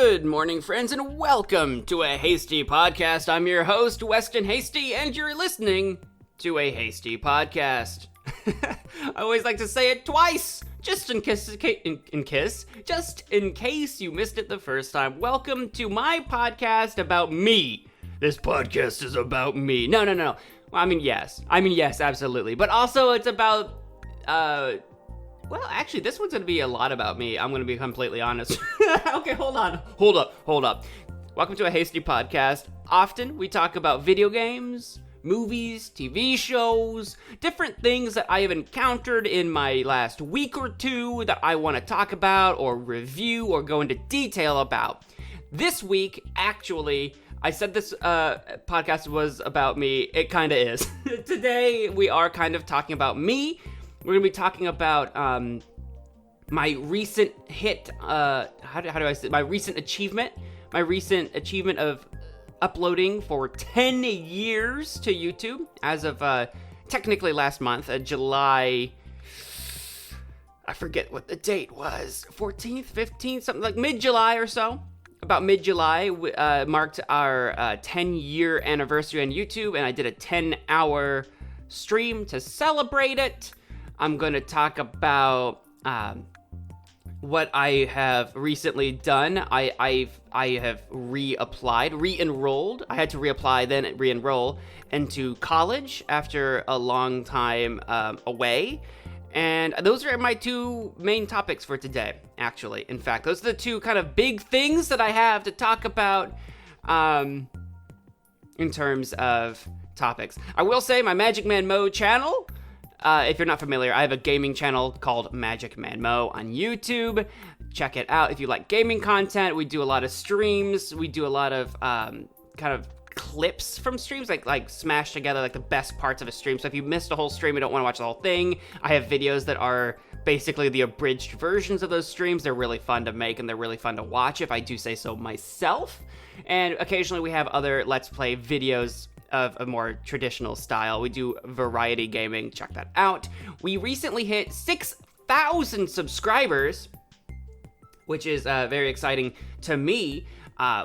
Good morning, friends, and welcome to a Hasty Podcast. I'm your host, Weston Hasty, and you're listening to a Hasty Podcast. I always like to say it twice, just in case you missed it the first time. Welcome to my podcast about me. This podcast is about me. No. Well, I mean, yes, absolutely. But also, it's about, well, actually, this one's going to be a lot about me. I'm going to be completely honest. Okay, hold up. Welcome to a Hasty Podcast. Often, we talk about video games, movies, TV shows, different things that I have encountered in my last week or two that I want to talk about or review or go into detail about. This week, actually, I said this podcast was about me. It kind of is. Today, we are kind of talking about me. We're going to be talking about my recent hit, my recent achievement of uploading for 10 years to YouTube as of technically last month, July, I forget what the date was, 14th, 15th, something like mid-July or so. About mid-July marked our 10-year anniversary on YouTube, and I did a 10-hour stream to celebrate it. I'm going to talk about what I have recently done. I have re-enrolled. I had to reapply, then re-enroll into college after a long time away. And those are my two main topics for today, actually. In fact, those are the two kind of big things that I have to talk about in terms of topics. I will say my Magic Man Mo channel, if you're not familiar, I have a gaming channel called Magic Man Mo on YouTube. Check it out if you like gaming content. We do a lot of streams. We do a lot of kind of clips from streams, like smashed together, like the best parts of a stream. So if you missed a whole stream and don't want to watch the whole thing, I have videos that are basically the abridged versions of those streams. They're really fun to make and they're really fun to watch, if I do say so myself. And occasionally we have other Let's Play videos of a more traditional style. We do variety gaming. Check that out. We recently hit 6,000 subscribers, which is very exciting to me.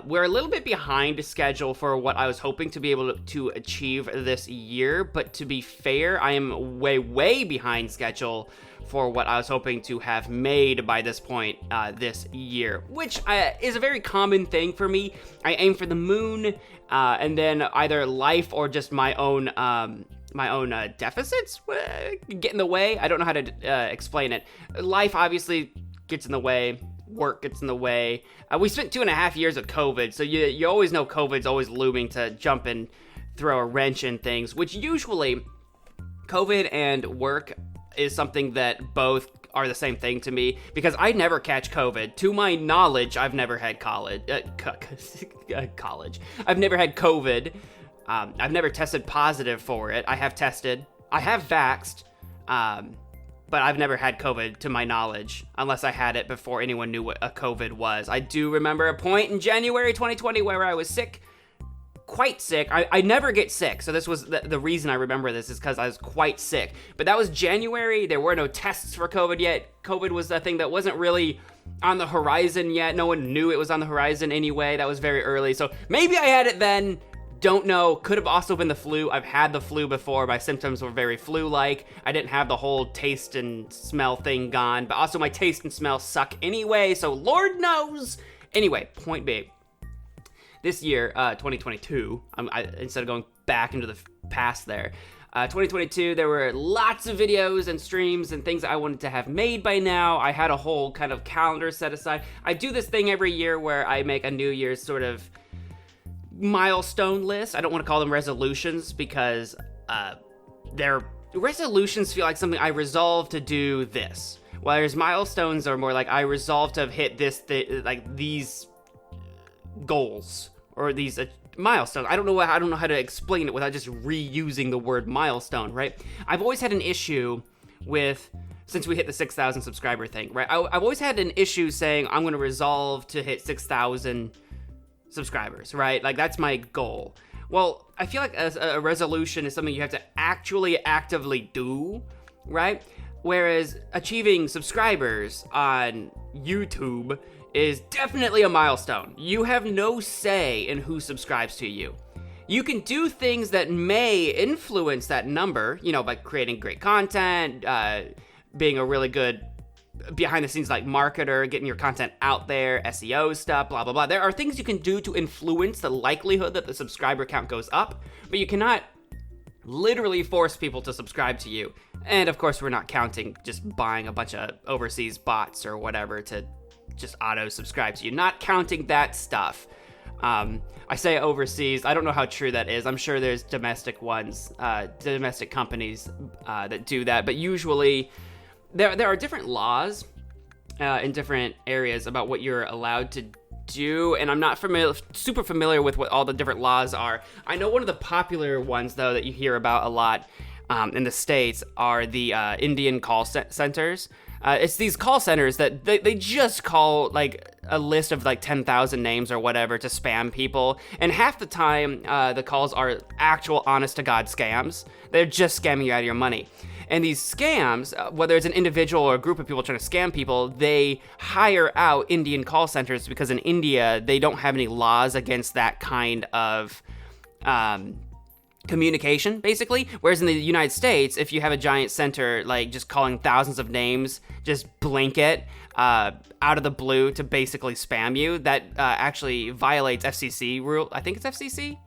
We're a little bit behind schedule for what I was hoping to be able to achieve this year, but to be fair, I am way behind schedule for what I was hoping to have made by this point this year, which is a very common thing for me. I aim for the moon, and then either life or just my own deficits get in the way. I don't know how to explain it. Life obviously gets in the way. Work gets in the way. We spent 2.5 years of COVID, so you always know COVID's always looming to jump and throw a wrench in things, which usually COVID and work is something that both are the same thing to me, because I never catch COVID. To my knowledge, I've never had college. I've never had COVID. I've never tested positive for it. I have tested. I have vaxxed. But I've never had COVID to my knowledge, unless I had it before anyone knew what a COVID was. I do remember a point in January 2020 where I was sick. Quite sick. I never get sick, so this was the reason I remember this is because I was quite sick. But that was January. There were no tests for COVID yet. COVID was a thing that wasn't really on the horizon yet. No one knew it was on the horizon anyway. That was very early. So maybe I had it then. Don't know. Could have also been the flu. I've had the flu before. My symptoms were very flu-like. I didn't have the whole taste and smell thing gone, but also my taste and smell suck anyway, so Lord knows. Anyway, point being, this year, 2022, instead of going back into the past there, 2022, there were lots of videos and streams and things that I wanted to have made by now. I had a whole kind of calendar set aside. I do this thing every year where I make a New Year's sort of milestone list. I don't want to call them resolutions because resolutions feel like something I resolve to do this. Whereas milestones are more like I resolve to have hit like these goals or these milestones. I don't know how to explain it without just reusing the word milestone, right? I've always had an issue with, since we hit the 6,000 subscriber thing, right? I've always had an issue saying I'm going to resolve to hit 6,000 subscribers, right? Like that's my goal. Well, I feel like a resolution is something you have to actually actively do, right? Whereas achieving subscribers on YouTube is definitely a milestone. You have no say in who subscribes to you. You can do things that may influence that number, by creating great content, being a really good behind the scenes like marketer, getting your content out there, SEO stuff, blah, blah, blah. There are things you can do to influence the likelihood that the subscriber count goes up, but you cannot literally force people to subscribe to you. And of course, we're not counting just buying a bunch of overseas bots or whatever to just auto subscribe to you. Not counting that stuff. I say overseas. I don't know how true that is. I'm sure there's domestic ones, domestic companies that do that. But usually, there are different laws in different areas about what you're allowed to do, and I'm not super familiar with what all the different laws are. I know one of the popular ones, though, that you hear about a lot in the States are the Indian call centers. It's these call centers that they just call like a list of like 10,000 names or whatever to spam people. And half the time, the calls are actual honest to God scams. They're just scamming you out of your money. And these scams, whether it's an individual or a group of people trying to scam people, they hire out Indian call centers because in India, they don't have any laws against that kind of communication, basically. Whereas in the United States, if you have a giant center, like just calling thousands of names, just blanket out of the blue to basically spam you, that actually violates FCC rule. I think it's FCC?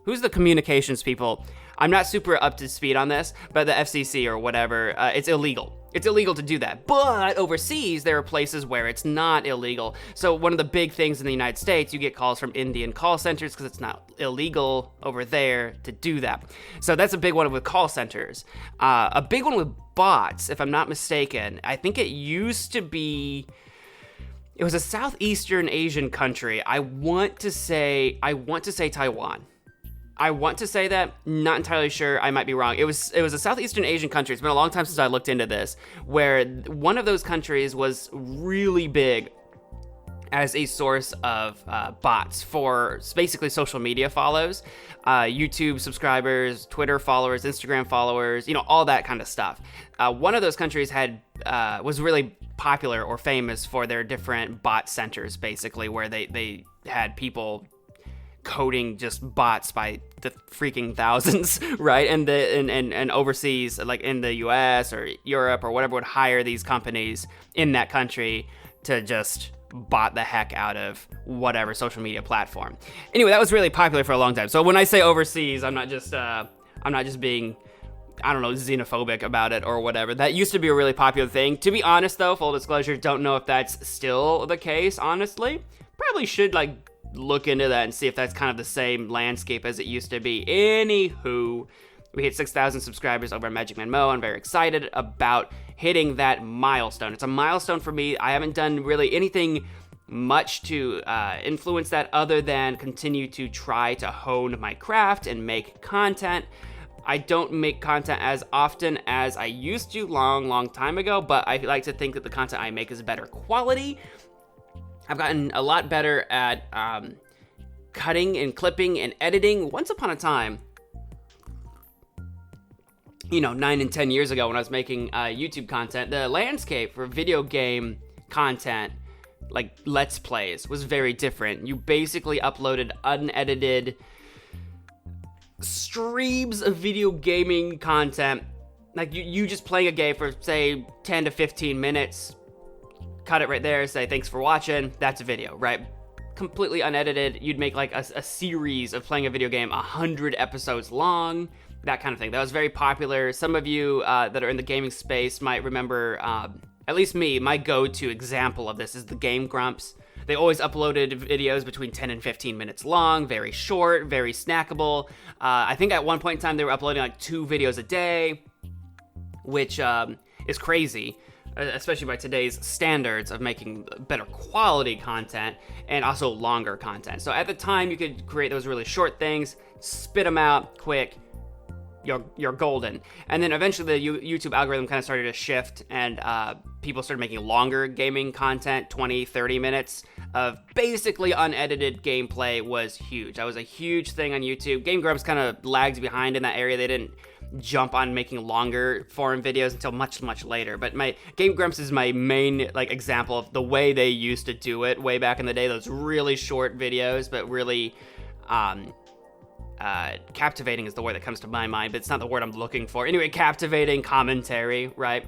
Who's the communications people? I'm not super up to speed on this, but the FCC or whatever, it's illegal. It's illegal to do that. But overseas, there are places where it's not illegal. So one of the big things in the United States, you get calls from Indian call centers because it's not illegal over there to do that. So that's a big one with call centers. A big one with bots, if I'm not mistaken. I think it used to be... It was a Southeastern Asian country. I want to say Taiwan. I want to say that, not entirely sure, I might be wrong. It was a Southeastern Asian country, it's been a long time since I looked into this, where one of those countries was really big as a source of bots for basically social media follows, YouTube subscribers, Twitter followers, Instagram followers, all that kind of stuff. One of those countries was really popular or famous for their different bot centers, basically, where they had people coding just bots by the freaking thousands, right? And overseas, like in the US or Europe or whatever, would hire these companies in that country to just bot the heck out of whatever social media platform. Anyway, that was really popular for a long time. So when I say overseas, I'm not just being, I don't know, xenophobic about it or whatever. That used to be a really popular thing. To be honest, though, full disclosure, don't know if that's still the case, honestly. Probably should, look into that and see if that's kind of the same landscape as it used to be. Anywho, we hit 6,000 subscribers over at Magic Man Mo. I'm very excited about hitting that milestone. It's a milestone for me. I haven't done really anything much to influence that other than continue to try to hone my craft and make content. I don't make content as often as I used to long time ago, but I like to think that the content I make is better quality. I've gotten a lot better at cutting and clipping and editing. Once upon a time, 9 and 10 years ago when I was making YouTube content, the landscape for video game content, like Let's Plays, was very different. You basically uploaded unedited streams of video gaming content. Like you just playing a game for, say, 10 to 15 minutes, cut it right there, say thanks for watching, that's a video, right? Completely unedited. You'd make like a series of playing a video game 100 episodes long, that kind of thing. That was very popular. Some of you that are in the gaming space might remember, at least me, my go-to example of this is the Game Grumps. They always uploaded videos between 10 and 15 minutes long, very short, very snackable. I think at one point in time they were uploading like 2 videos a day, which is crazy, especially by today's standards of making better quality content and also longer content. So at the time, you could create those really short things, spit them out quick, you're golden. And then eventually the YouTube algorithm kind of started to shift, and people started making longer gaming content. 20, 30 minutes of basically unedited gameplay was huge. That was a huge thing on YouTube. Game Grumps kind of lagged behind in that area. They didn't jump on making longer form videos until much, much later. But my Game Grumps is my main like example of the way they used to do it way back in the day. Those really short videos, but really captivating is the word that comes to my mind, but it's not the word I'm looking for. Anyway, captivating commentary, right?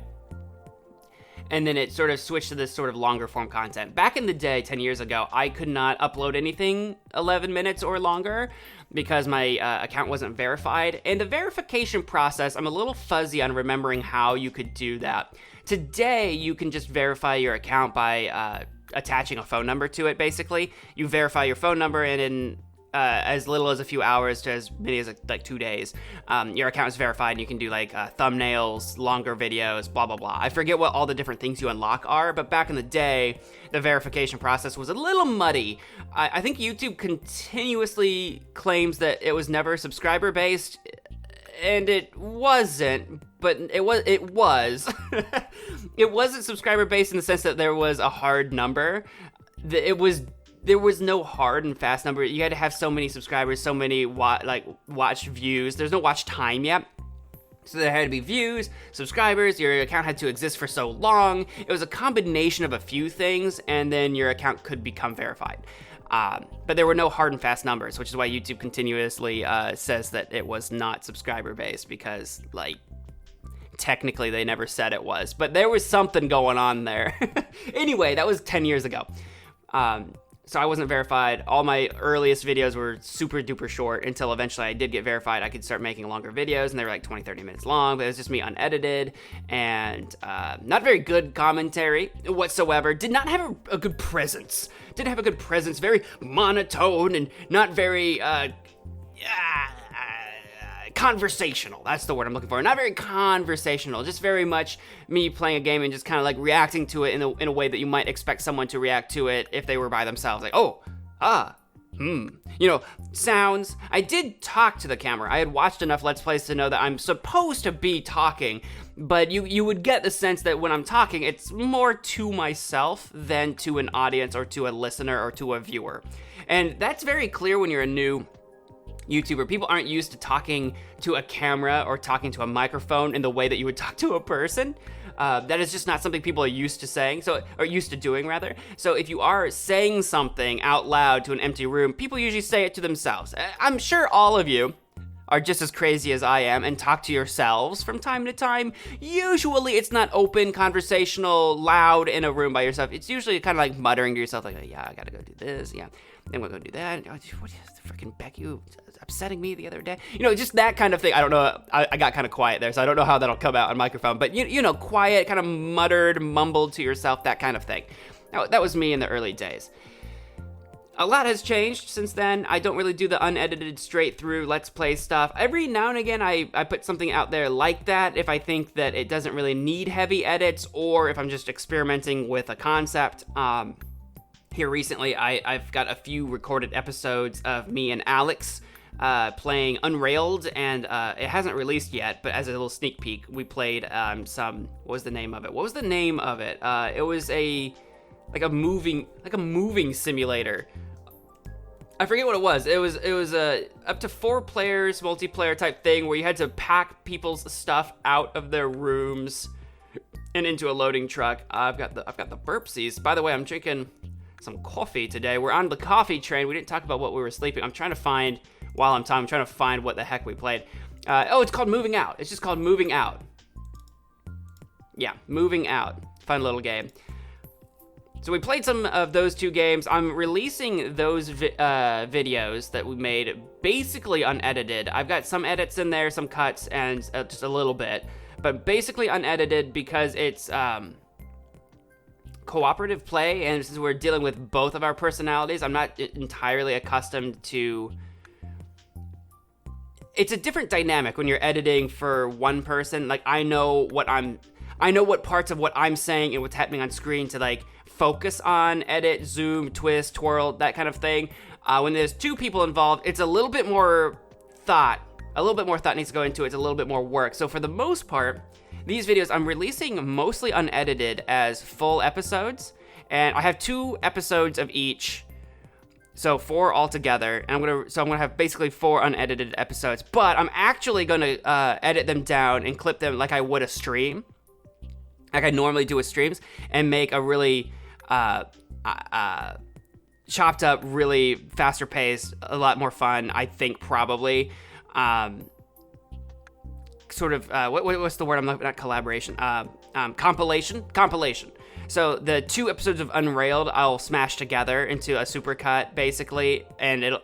And then it sort of switched to this sort of longer form content. Back in the day, 10 years ago, I could not upload anything 11 minutes or longer because my account wasn't verified. And the verification process, I'm a little fuzzy on remembering how you could do that. Today, you can just verify your account by attaching a phone number to it, basically. You verify your phone number, and in as little as a few hours to as many as like 2 days, your account is verified, and you can do like thumbnails, longer videos, blah, blah, blah. I forget what all the different things you unlock are, but back in the day, the verification process was a little muddy. I think YouTube continuously claims that it was never subscriber-based, and it wasn't, but it was. It wasn't subscriber-based in the sense that there was a hard number. There was no hard and fast number. You had to have so many subscribers, so many watch views. There's no watch time yet. So there had to be views, subscribers, your account had to exist for so long. It was a combination of a few things, and then your account could become verified. But there were no hard and fast numbers, which is why YouTube continuously says that it was not subscriber-based, because, like, technically they never said it was. But there was something going on there. Anyway, that was 10 years ago. So I wasn't verified. All my earliest videos were super duper short until eventually I did get verified. I could start making longer videos, and they were like 20, 30 minutes long, but it was just me unedited and not very good commentary whatsoever. Did not have a good presence. Didn't have a good presence. Very monotone and not very conversational. That's the word I'm looking for. Not very conversational. Just very much me playing a game and just kind of like reacting to it in a way that you might expect someone to react to it if they were by themselves. Like, sounds. I did talk to the camera. I had watched enough Let's Plays to know that I'm supposed to be talking, but you would get the sense that when I'm talking, it's more to myself than to an audience or to a listener or to a viewer. And that's very clear when you're a new YouTuber. People aren't used to talking to a camera or talking to a microphone in the way that you would talk to a person. That is just not something people are used to saying, or used to doing rather. So if you are saying something out loud to an empty room, people usually say it to themselves. I'm sure all of you are just as crazy as I am and talk to yourselves from time to time. Usually it's not open, conversational, loud in a room by yourself. It's usually kind of like muttering to yourself, like, yeah, I gotta go do this, yeah, then we're gonna do that. What is the freaking Becky upsetting me the other day? Just that kind of thing. I don't know. I got kind of quiet there, so I don't know how that'll come out on microphone. But quiet, kind of muttered, mumbled to yourself, that kind of thing. Now, that was me in the early days. A lot has changed since then. I don't really do the unedited, straight through Let's Play stuff. Every now and again, I put something out there like that if I think that it doesn't really need heavy edits, or if I'm just experimenting with a concept. Here recently, I've got a few recorded episodes of me and Alex playing Unrailed, and it hasn't released yet, but as a little sneak peek, we played what was the name of it? It was a moving simulator. I forget what it was. It was a up to 4 players multiplayer type thing where you had to pack people's stuff out of their rooms and into a loading truck. I've got the burpsies. By the way, I'm drinking some coffee today. We're on the coffee train. We didn't talk about what we were sleeping. I'm trying to find what the heck we played. It's called Moving Out. It's just called Moving Out. Yeah, Moving Out. Fun little game. So we played some of those 2 games. I'm releasing those videos that we made basically unedited. I've got some edits in there, some cuts, and just a little bit. But basically unedited because it's cooperative play, and since we're dealing with both of our personalities, I'm not entirely accustomed to... It's a different dynamic when you're editing for one person. Like, I know what parts of what I'm saying and what's happening on screen to, like, focus on, edit, zoom, twist, twirl, that kind of thing. When there's 2 people involved, it's a little bit more thought. Needs to go into it. It's a little bit more work. So for the most part, these videos I'm releasing mostly unedited as full episodes, and I have 2 episodes of each. So 4 altogether, and I'm gonna have basically 4 unedited episodes. But I'm actually gonna edit them down and clip them like I would a stream, like I normally do with streams, and make a really chopped up, really faster paced, a lot more fun. I think probably. Sort of what's the word I'm looking at? Collaboration. Compilation. So the 2 episodes of Unrailed I'll smash together into a supercut, basically, and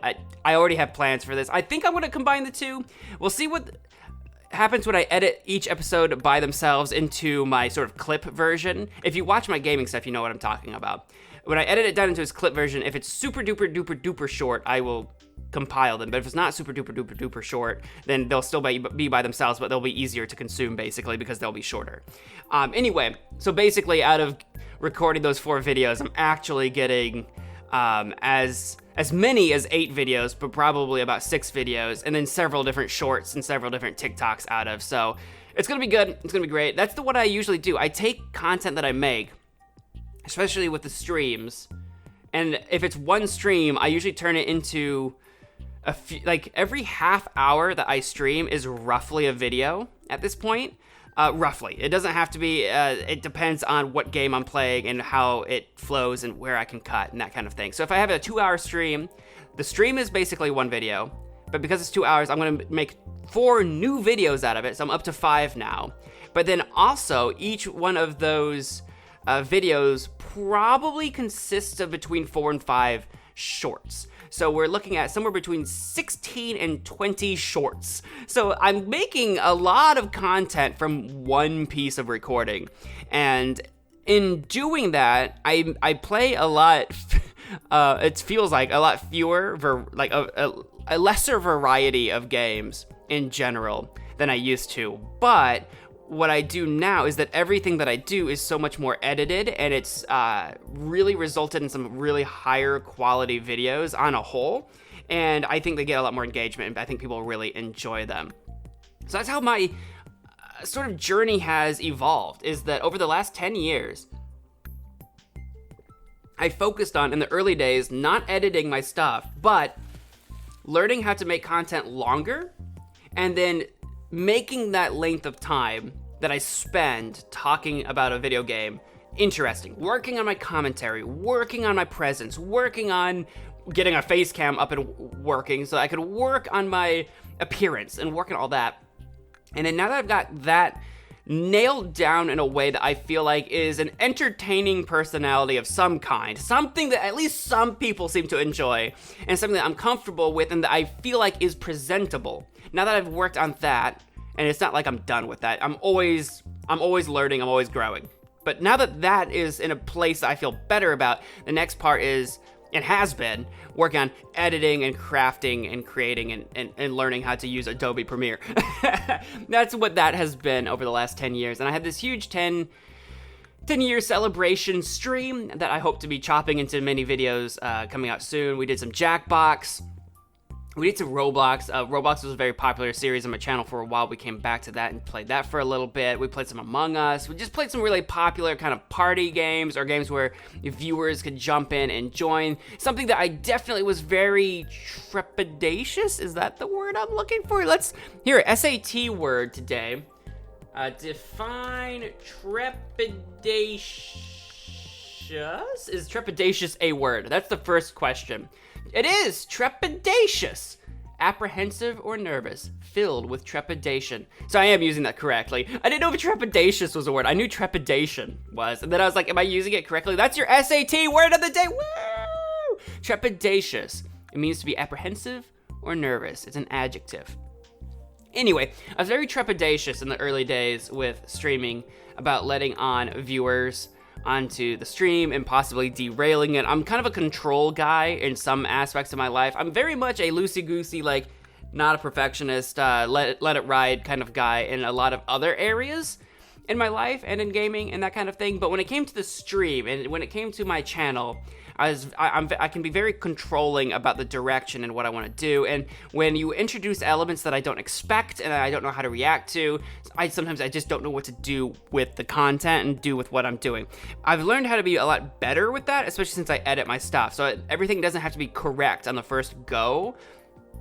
I already have plans for this. I think I'm gonna combine the 2. We'll see what happens when I edit each episode by themselves into my sort of clip version. If you watch my gaming stuff, you know what I'm talking about. When I edit it down into its clip version, if it's super duper duper duper short, I will compile them. But if it's not super duper duper duper short, then they'll still be by themselves, but they'll be easier to consume, basically, because they'll be shorter. Anyway, so basically, out of recording those 4 videos, I'm actually getting as many as 8 videos, but probably about 6 videos, and then several different shorts and several different TikToks out of. So it's gonna be good. It's gonna be great. That's what I usually do. I take content that I make, especially with the streams, and if it's one stream, I usually turn it into like every half hour that I stream is roughly a video at this point. Roughly. It doesn't have to be, it depends on what game I'm playing and how it flows and where I can cut and that kind of thing. So if I have a 2-hour stream, the stream is basically 1 video, but because it's 2 hours, I'm gonna make 4 new videos out of it, so I'm up to 5 now. But then also, each one of those videos probably consists of between 4 and 5 shorts. So we're looking at somewhere between 16 and 20 shorts. So I'm making a lot of content from one piece of recording. And in doing that, I play a lot, it feels like a lot fewer, a lesser variety of games in general than I used to. But what I do now is that everything that I do is so much more edited, and it's really resulted in some really higher quality videos on a whole, and I think they get a lot more engagement, and I think people really enjoy them. So that's how my sort of journey has evolved, is that over the last 10 years, I focused on, in the early days, not editing my stuff, but learning how to make content longer, and then making that length of time that I spend talking about a video game interesting, working on my commentary, working on my presence, working on getting a face cam up and working so I could work on my appearance and work on all that. And then now that I've got that nailed down in a way that I feel like is an entertaining personality of some kind, something that at least some people seem to enjoy, and something that I'm comfortable with and that I feel like is presentable. Now that I've worked on that, and it's not like I'm done with that, I'm always learning, I'm always growing. But now that that is in a place that I feel better about, the next part is, and has been, working on editing and crafting and creating and learning how to use Adobe Premiere. That's what that has been over the last 10 years. And I had this huge 10-year celebration stream that I hope to be chopping into many videos coming out soon. We did some Jackbox. We did some Roblox. Roblox was a very popular series on my channel for a while. We came back to that and played that for a little bit. We played some Among Us. We just played some really popular kind of party games, or games where viewers could jump in and join. Something that I definitely was very trepidatious. Is that the word I'm looking for? Let's hear it. SAT word today. Define trepidatious. Is trepidatious a word? That's the first question. It is trepidatious. Apprehensive or nervous, filled with trepidation. So I am using that correctly. I didn't know if trepidatious was a word. I knew trepidation was. And then I was like, am I using it correctly? That's your SAT word of the day. Woo! Trepidatious. It means to be apprehensive or nervous. It's an adjective. Anyway, I was very trepidatious in the early days with streaming about letting on viewers onto the stream and possibly derailing it. I'm kind of a control guy in some aspects of my life. I'm very much a loosey-goosey, like, not a perfectionist, let it ride kind of guy in a lot of other areas in my life and in gaming and that kind of thing. But when it came to the stream and when it came to my channel, I can be very controlling about the direction and what I want to do. And when you introduce elements that I don't expect and I don't know how to react to, sometimes I just don't know what to do with the content and do with what I'm doing. I've learned how to be a lot better with that, especially since I edit my stuff. So everything doesn't have to be correct on the first go,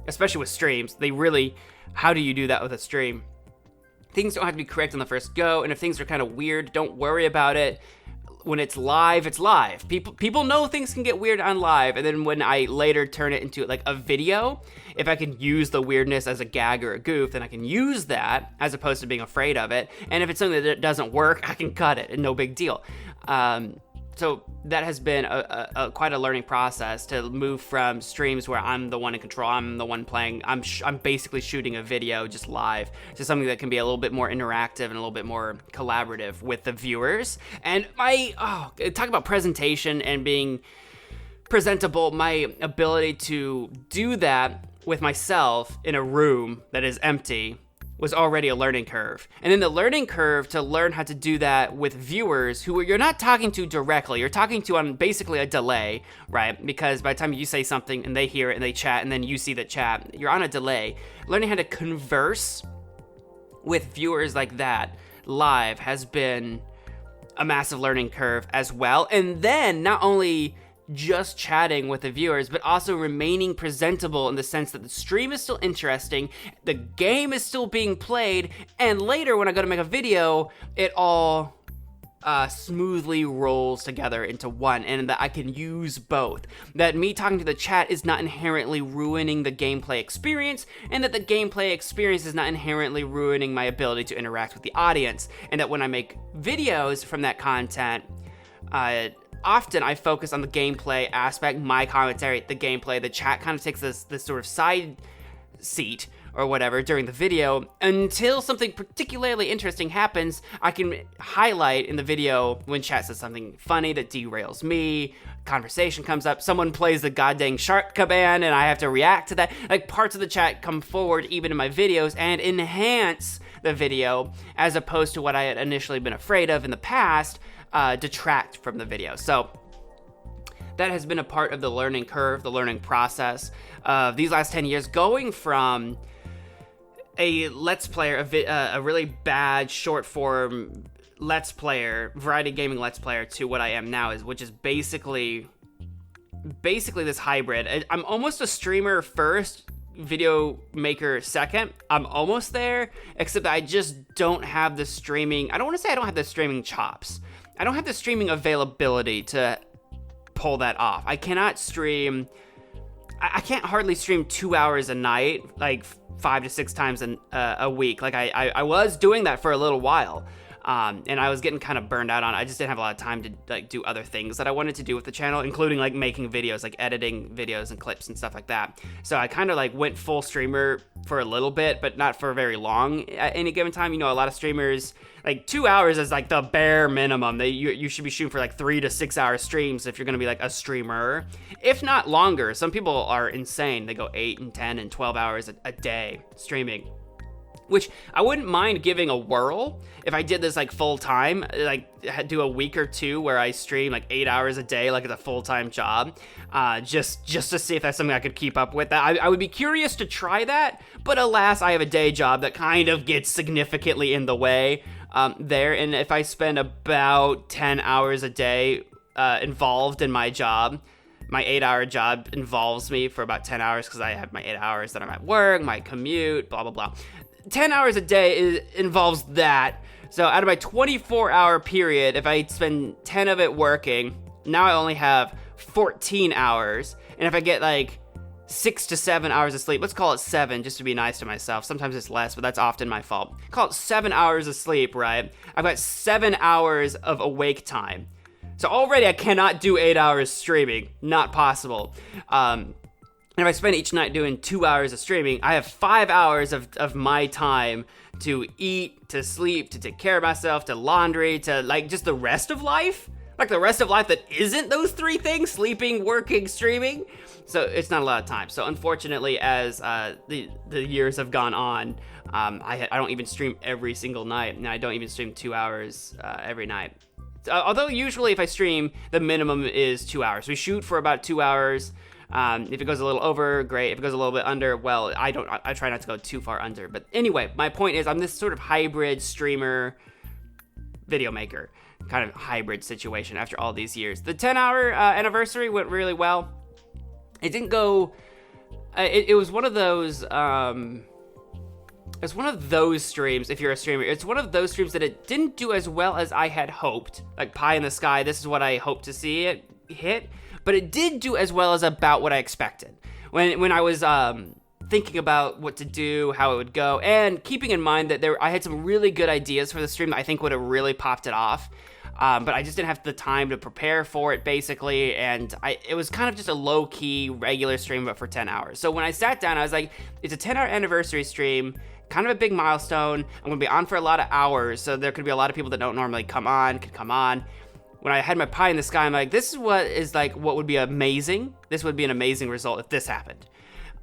especially with streams. How do you do that with a stream? Things don't have to be correct on the first go, and if things are kind of weird, don't worry about it. When it's live, it's live. People know things can get weird on live, and then when I later turn it into like a video, if I can use the weirdness as a gag or a goof, then I can use that as opposed to being afraid of it. And if it's something that doesn't work, I can cut it, and no big deal. So that has been quite a learning process to move from streams where I'm the one in control, I'm the one playing, I'm basically shooting a video just live, to something that can be a little bit more interactive and a little bit more collaborative with the viewers. And talk about presentation and being presentable, my ability to do that with myself in a room that is empty was already a learning curve. And then the learning curve to learn how to do that with viewers who you're not talking to directly, you're talking to on basically a delay, right? Because by the time you say something and they hear it and they chat and then you see the chat, you're on a delay. Learning how to converse with viewers like that live has been a massive learning curve as well. And then not only just chatting with the viewers, but also remaining presentable in the sense that the stream is still interesting, the game is still being played, and later when I go to make a video, it all smoothly rolls together into one, and that I can use both. That me talking to the chat is not inherently ruining the gameplay experience, and that the gameplay experience is not inherently ruining my ability to interact with the audience, and that when I make videos from that content, often I focus on the gameplay aspect, my commentary, the gameplay. The chat kind of takes this sort of side seat or whatever during the video until something particularly interesting happens. I can highlight in the video when chat says something funny that derails me, conversation comes up, someone plays the goddamn shark command and I have to react to that. Like, parts of the chat come forward even in my videos and enhance the video as opposed to what I had initially been afraid of in the past, detract from the video. So that has been a part of the learning curve, the learning process of these last 10 years, going from a Let's Player, a really bad short form Let's Player, variety gaming Let's Player, to what I am now, which is basically this hybrid. I'm almost a streamer first, video maker second. I'm almost there, except that I just don't have the streaming. I don't want to say I don't have the streaming chops. I don't have the streaming availability to pull that off. I cannot stream. I can't hardly stream 2 hours a night, like 5 to 6 times a week. Like I was doing that for a little while. And I was getting kind of burned out on it. I just didn't have a lot of time to like do other things that I wanted to do with the channel, including like making videos, like editing videos and clips and stuff like that. So I kind of like went full streamer for a little bit, but not for very long at any given time. You know, a lot of streamers, like 2 hours is like the bare minimum. You should be shooting for like 3 to 6 hour streams if you're going to be like a streamer, if not longer. Some people are insane. They go 8 and 10 and 12 hours a day streaming, which I wouldn't mind giving a whirl if I did this like full time, like do a week or two where I stream like 8 hours a day, like it's a full-time job, just to see if that's something I could keep up with. I would be curious to try that, but alas, I have a day job that kind of gets significantly in the way there. And if I spend about 10 hours a day involved in my job, my 8-hour job involves me for about 10 hours because I have my 8 hours that I'm at work, my commute, blah, blah, blah. 10 hours a day involves that. So out of my 24-hour period, if I spend 10 of it working, now I only have 14 hours. And if I get like 6 to 7 hours of sleep, let's call it 7 just to be nice to myself. Sometimes it's less, but that's often my fault. Call it 7 hours of sleep, right? I've got 7 hours of awake time. So already I cannot do 8 hours streaming. Not possible. And if I spend each night doing 2 hours of streaming, I have 5 hours of my time to eat, to sleep, to take care of myself, to laundry, to like just the rest of life. Like the rest of life that isn't those 3 things: sleeping, working, streaming. So it's not a lot of time. So unfortunately, as the years have gone on, I don't even stream every single night. And I don't even stream 2 hours every night. although usually if I stream, the minimum is 2 hours. We shoot for about 2 hours. If it goes a little over, great. If it goes a little bit under, well, I try not to go too far under. But anyway, my point is I'm this sort of hybrid streamer, video maker, kind of hybrid situation after all these years. The 10-hour anniversary went really well. It didn't go... It was one of those... It's one of those streams, if you're a streamer, it's one of those streams that it didn't do as well as I had hoped. Like pie in the sky, this is what I hoped to see it hit. But it did do as well as about what I expected. When I was thinking about what to do, how it would go, and keeping in mind that I had some really good ideas for the stream that I think would have really popped it off. But I just didn't have the time to prepare for it, basically, and it was kind of just a low-key, regular stream, but for 10 hours. So when I sat down, I was like, it's a 10-hour anniversary stream, kind of a big milestone. I'm going to be on for a lot of hours, so there could be a lot of people that don't normally come on. When I had my pie in the sky, I'm like, this is what would be amazing. This would be an amazing result if this happened.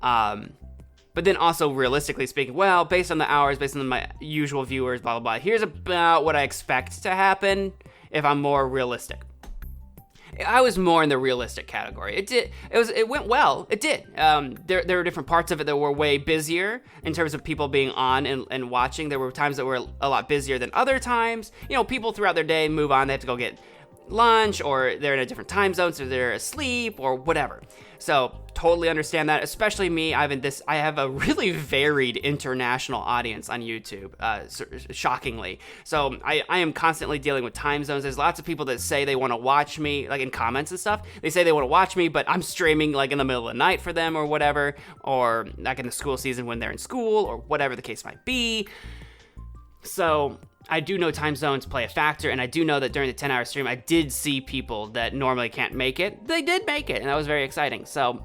But then also, realistically speaking, well, based on the hours, based on my usual viewers, blah, blah, blah, here's about what I expect to happen if I'm more realistic. I was more in the realistic category. It went well. It did. There were different parts of it that were way busier in terms of people being on and watching. There were times that were a lot busier than other times. You know, people throughout their day move on. They have to go get lunch, or they're in a different time zone, so they're asleep or whatever. So totally understand that, especially me. I have a really varied international audience on YouTube, shockingly. So I am constantly dealing with time zones. There's lots of people that say they want to watch me, like in comments and stuff. They say they want to watch me, but I'm streaming like in the middle of the night for them or whatever, or like in the school season when they're in school or whatever the case might be. So I do know time zones play a factor, and I do know that during the 10-hour stream, I did see people that normally can't make it. They did make it, and that was very exciting. So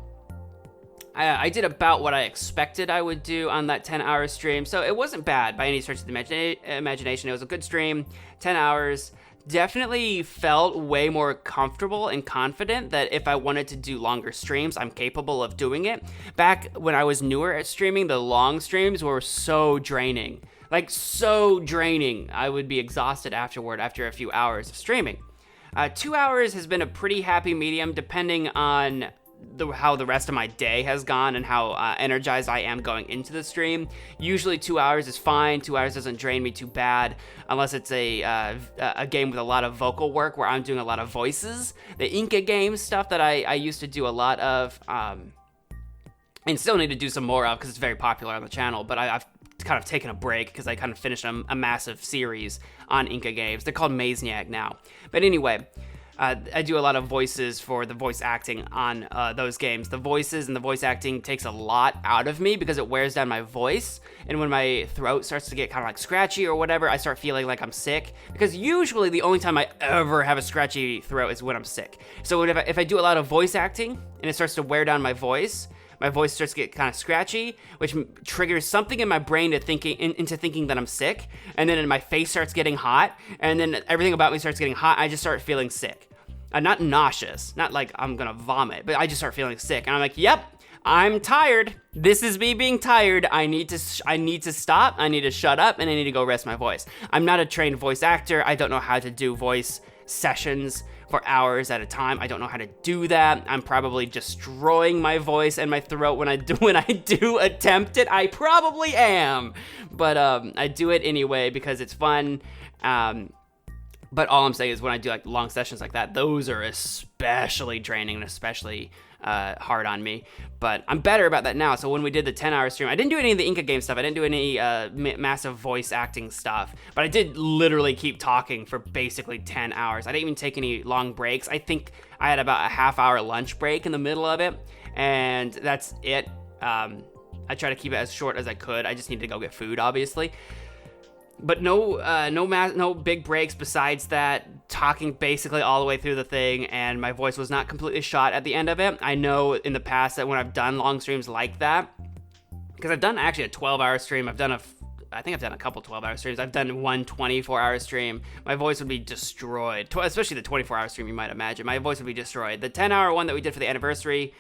I did about what I expected I would do on that 10-hour stream. So it wasn't bad by any stretch of the imagination. It was a good stream, 10 hours. Definitely felt way more comfortable and confident that if I wanted to do longer streams, I'm capable of doing it. Back when I was newer at streaming, the long streams were so draining. Like, so draining. I would be exhausted afterward after a few hours of streaming. 2 hours has been a pretty happy medium, depending on how the rest of my day has gone and how energized I am going into the stream. Usually 2 hours is fine. 2 hours doesn't drain me too bad, unless it's a game with a lot of vocal work where I'm doing a lot of voices. The Inca game stuff that I used to do a lot of, and still need to do some more of because it's very popular on the channel, but I've kind of taken a break because I kind of finished a massive series on Inca games. They're called Mazniak now. But anyway, I do a lot of voices for the voice acting on those games. The voices and the voice acting takes a lot out of me because it wears down my voice. And when my throat starts to get kind of like scratchy or whatever, I start feeling like I'm sick. Because usually the only time I ever have a scratchy throat is when I'm sick. So if I do a lot of voice acting and it starts to wear down my voice starts to get kind of scratchy, which triggers something in my brain into thinking that I'm sick, and then my face starts getting hot, and then everything about me starts getting hot. I just start feeling sick. Not nauseous, not like I'm gonna vomit, but I just start feeling sick, and I'm like, yep, I'm tired. This is me being tired. I need to stop. I need to shut up, and I need to go rest my voice. I'm not a trained voice actor. I don't know how to do voice sessions for hours at a time. I don't know how to do that. I'm probably destroying my voice and my throat when I do attempt it. I probably am, but I do it anyway because it's fun. But all I'm saying is when I do like long sessions like that, those are especially draining and especially hard on me. But I'm better about that now. So when we did the 10-hour stream, I didn't do any of the Inca game stuff. I didn't do any massive voice acting stuff. But I did literally keep talking for basically 10 hours. I didn't even take any long breaks. I think I had about a half-hour lunch break in the middle of it. And that's it. I try to keep it as short as I could. I just need to go get food, obviously. But no big breaks besides that, talking basically all the way through the thing, and my voice was not completely shot at the end of it. I know in the past that when I've done long streams like that, because I've done actually a 12-hour stream, I think I've done a couple 12-hour streams, I've done one 24-hour stream, my voice would be destroyed, especially the 24-hour stream, you might imagine. My voice would be destroyed. The 10-hour one that we did for the anniversary,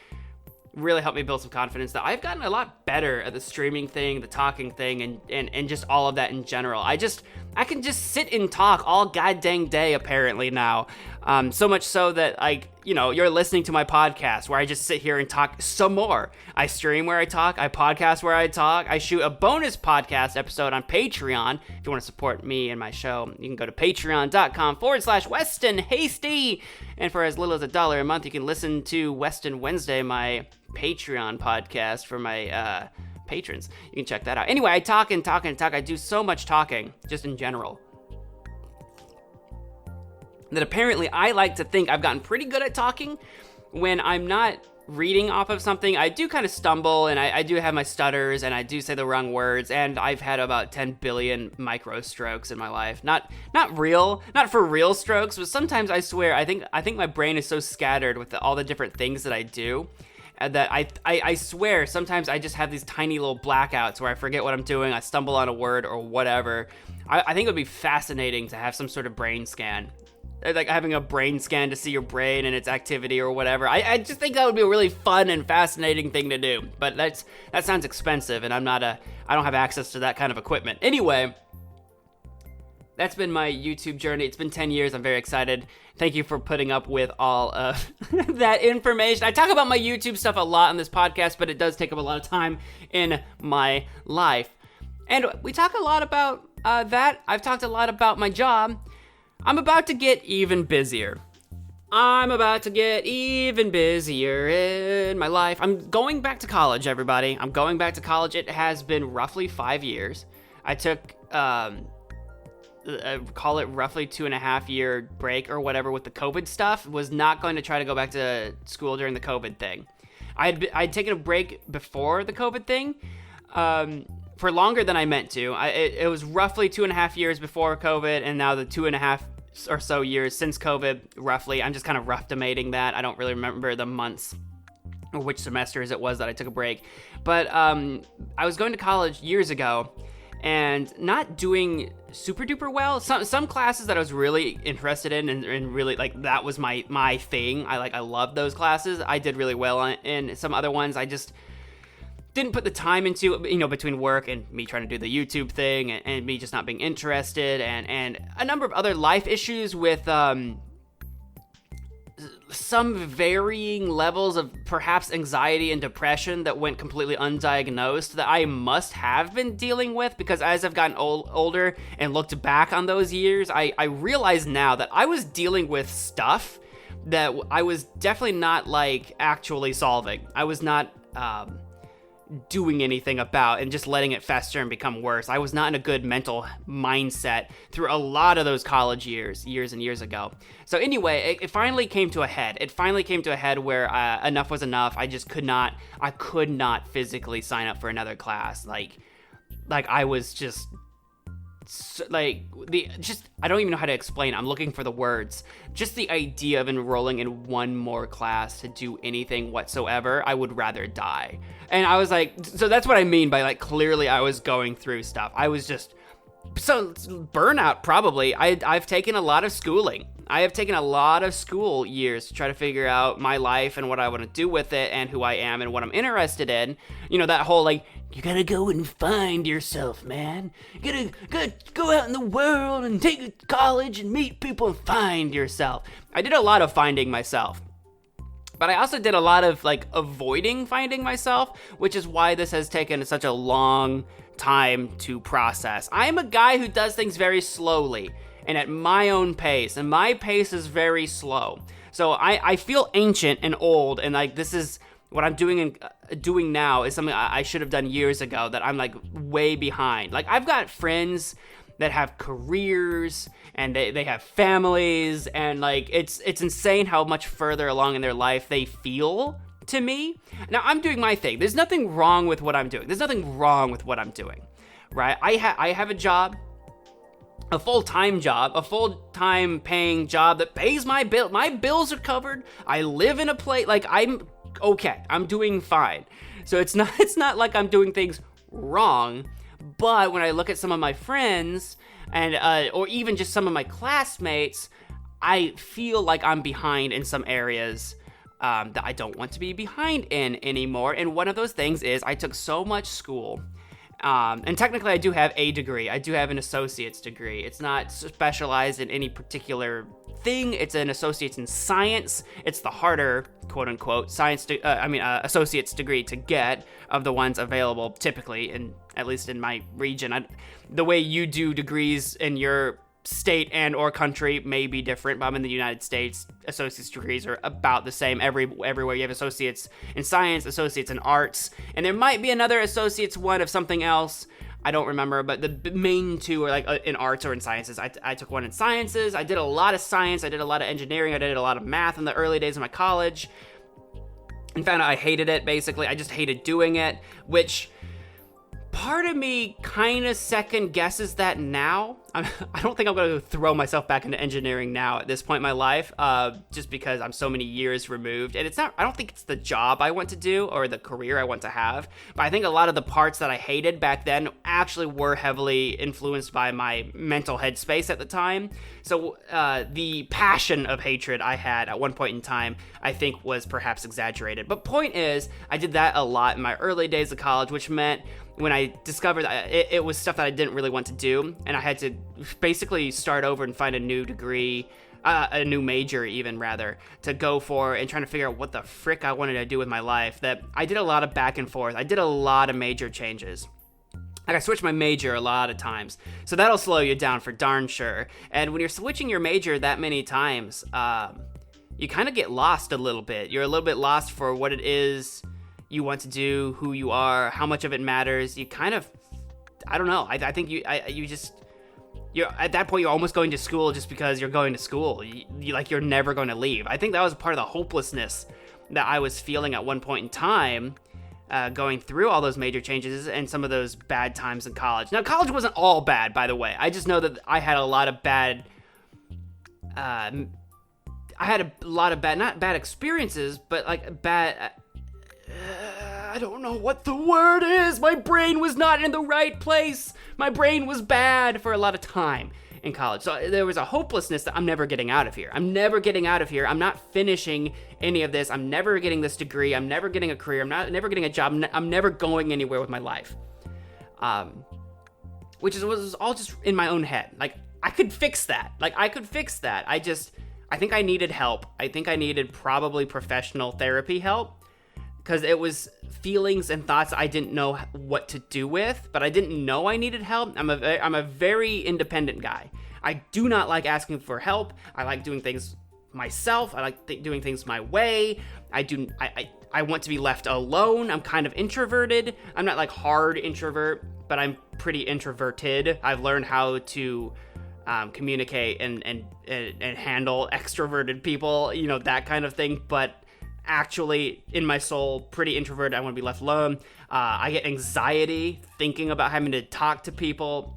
really helped me build some confidence that I've gotten a lot better at the streaming thing, the talking thing, and just all of that in general. I can just sit and talk all god dang day apparently now. So much so that, like, you know, you're listening to my podcast where I just sit here and talk some more. I stream where I talk, I podcast where I talk, I shoot a bonus podcast episode on Patreon. If you want to support me and my show, you can go to patreon.com/Weston Hasty. And for as little as $1 a month, you can listen to Weston Wednesday, my Patreon podcast for my patrons. You can check that out. Anyway, I talk and talk and talk. I do so much talking, just in general, that apparently I like to think I've gotten pretty good at talking. When I'm not reading off of something, I do kind of stumble, and I do have my stutters, and I do say the wrong words, and I've had about 10 billion micro strokes in my life. Not for real strokes, but sometimes I swear, I think my brain is so scattered with all the different things that I do, that I swear sometimes I just have these tiny little blackouts where I forget what I'm doing, I stumble on a word or whatever. I think it would be fascinating to have some sort of brain scan. Like having a brain scan to see your brain and its activity or whatever. I just think that would be a really fun and fascinating thing to do. But that sounds expensive, and I don't have access to that kind of equipment. Anyway, that's been my YouTube journey. It's been 10 years. I'm very excited. Thank you for putting up with all of that information. I talk about my YouTube stuff a lot on this podcast, but it does take up a lot of time in my life. And we talk a lot about that. I've talked a lot about my job. I'm about to get even busier. I'm about to get even busier in my life. I'm going back to college, everybody. I'm going back to college. It has been roughly 5 years. I took, call it roughly 2.5 year break or whatever with the COVID stuff. Was not going to try to go back to school during the COVID thing. I'd taken a break before the COVID thing, for longer than I meant to. It was roughly 2.5 years before COVID, and now the 2.5 or so years since COVID, roughly. I'm just kind of rough-estimating that. I don't really remember the months or which semesters it was that I took a break. But I was going to college years ago and not doing super duper well. Some classes that I was really interested in and really, like, that was my thing. I loved those classes. I did really well in some other ones. I just didn't put the time into, you know, between work and me trying to do the YouTube thing and me just not being interested and a number of other life issues with some varying levels of perhaps anxiety and depression that went completely undiagnosed that I must have been dealing with, because as I've gotten older and looked back on those years, I realize now that I was dealing with stuff that I was definitely not, like, actually solving. I was not doing anything about, and just letting it fester and become worse. I was not in a good mental mindset through a lot of those college years and years ago. So anyway, it finally came to a head. It finally came to a head where enough was enough. I could not physically sign up for another class. Like I was just I don't even know how to explain it. I'm looking for the words. Just the idea of enrolling in one more class to do anything whatsoever, I would rather die. And I was like, so that's what I mean by, like, clearly I was going through stuff. I was just, so burnout probably. I've taken a lot of schooling. I have taken a lot of school years to try to figure out my life and what I want to do with it and who I am and what I'm interested in. You know, that whole, like, you gotta go and find yourself, man. You gotta go out in the world and take a college and meet people and find yourself. I did a lot of finding myself. But I also did a lot of, like, avoiding finding myself, which is why this has taken such a long time to process. I'm a guy who does things very slowly and at my own pace, and my pace is very slow. So I feel ancient and old, and, like, this is what I'm doing now is something I should have done years ago that I'm, like, way behind. Like, I've got friends that have careers and they have families, and, like, it's insane how much further along in their life they feel to me. Now, I'm doing my thing. There's nothing wrong with what I'm doing. There's nothing wrong with what I'm doing, right? I have a job, a full-time job, a full-time paying job that pays my bill. My bills are covered. I live in a place, like, I'm okay. I'm doing fine. So it's not like I'm doing things wrong. But when I look at some of my friends and or even just some of my classmates, I feel like I'm behind in some areas that I don't want to be behind in anymore. And one of those things is I took so much school. And technically I do have a degree. I do have an associate's degree. It's not specialized in any particular thing. It's an associate's in science. It's the harder, quote unquote, associate's degree to get of the ones available typically, in at least in my region. The way you do degrees in your state and or country may be different, but I'm in the United States. Associate's degrees are about the same everywhere. You have associates in science, associates in arts, and there might be another associate's one of something else. I don't remember, but the main two are like in arts or in sciences. I took one in sciences. I did a lot of science. I did a lot of engineering. I did a lot of math in the early days of my college, and found out I hated it. Basically, I just hated doing it, which part of me kind of second guesses that now. I don't think I'm going to throw myself back into engineering now at this point in my life, just because I'm so many years removed. And I don't think it's the job I want to do or the career I want to have, but I think a lot of the parts that I hated back then actually were heavily influenced by my mental headspace at the time. So the passion of hatred I had at one point in time, I think was perhaps exaggerated. But point is, I did that a lot in my early days of college, which meant when I discovered that it was stuff that I didn't really want to do, and I had to basically start over and find a new degree, a new major even rather, to go for, and trying to figure out what the frick I wanted to do with my life, that I did a lot of back and forth. I did a lot of major changes. Like I switched my major a lot of times, so that'll slow you down for darn sure. And when you're switching your major that many times, you kind of get lost a little bit. You're a little bit lost for what it is you want to do, who you are, how much of it matters. You kind of, I don't know. I think you're at that point, you're almost going to school just because you're going to school. You're never going to leave. I think that was part of the hopelessness that I was feeling at one point in time, going through all those major changes and some of those bad times in college. Now, college wasn't all bad, by the way. I just know that I had a lot of bad, not bad experiences, but like bad, I don't know what the word is. My brain was not in the right place. My brain was bad for a lot of time in college. So there was a hopelessness that I'm never getting out of here. I'm never getting out of here. I'm not finishing any of this. I'm never getting this degree. I'm never getting a career. I'm never getting a job. I'm never going anywhere with my life. Which was all just in my own head. Like, I could fix that. I think I needed help. I think I needed probably professional therapy help, because it was feelings and thoughts I didn't know what to do with, but I didn't know I needed help. I'm a very independent guy. I do not like asking for help. I like doing things myself. I like doing things my way. I want to be left alone. I'm kind of introverted. I'm not like hard introvert, but I'm pretty introverted. I've learned how to communicate and handle extroverted people, that kind of thing, but actually in my soul pretty introverted. I want to be left alone. I get anxiety thinking about having to talk to people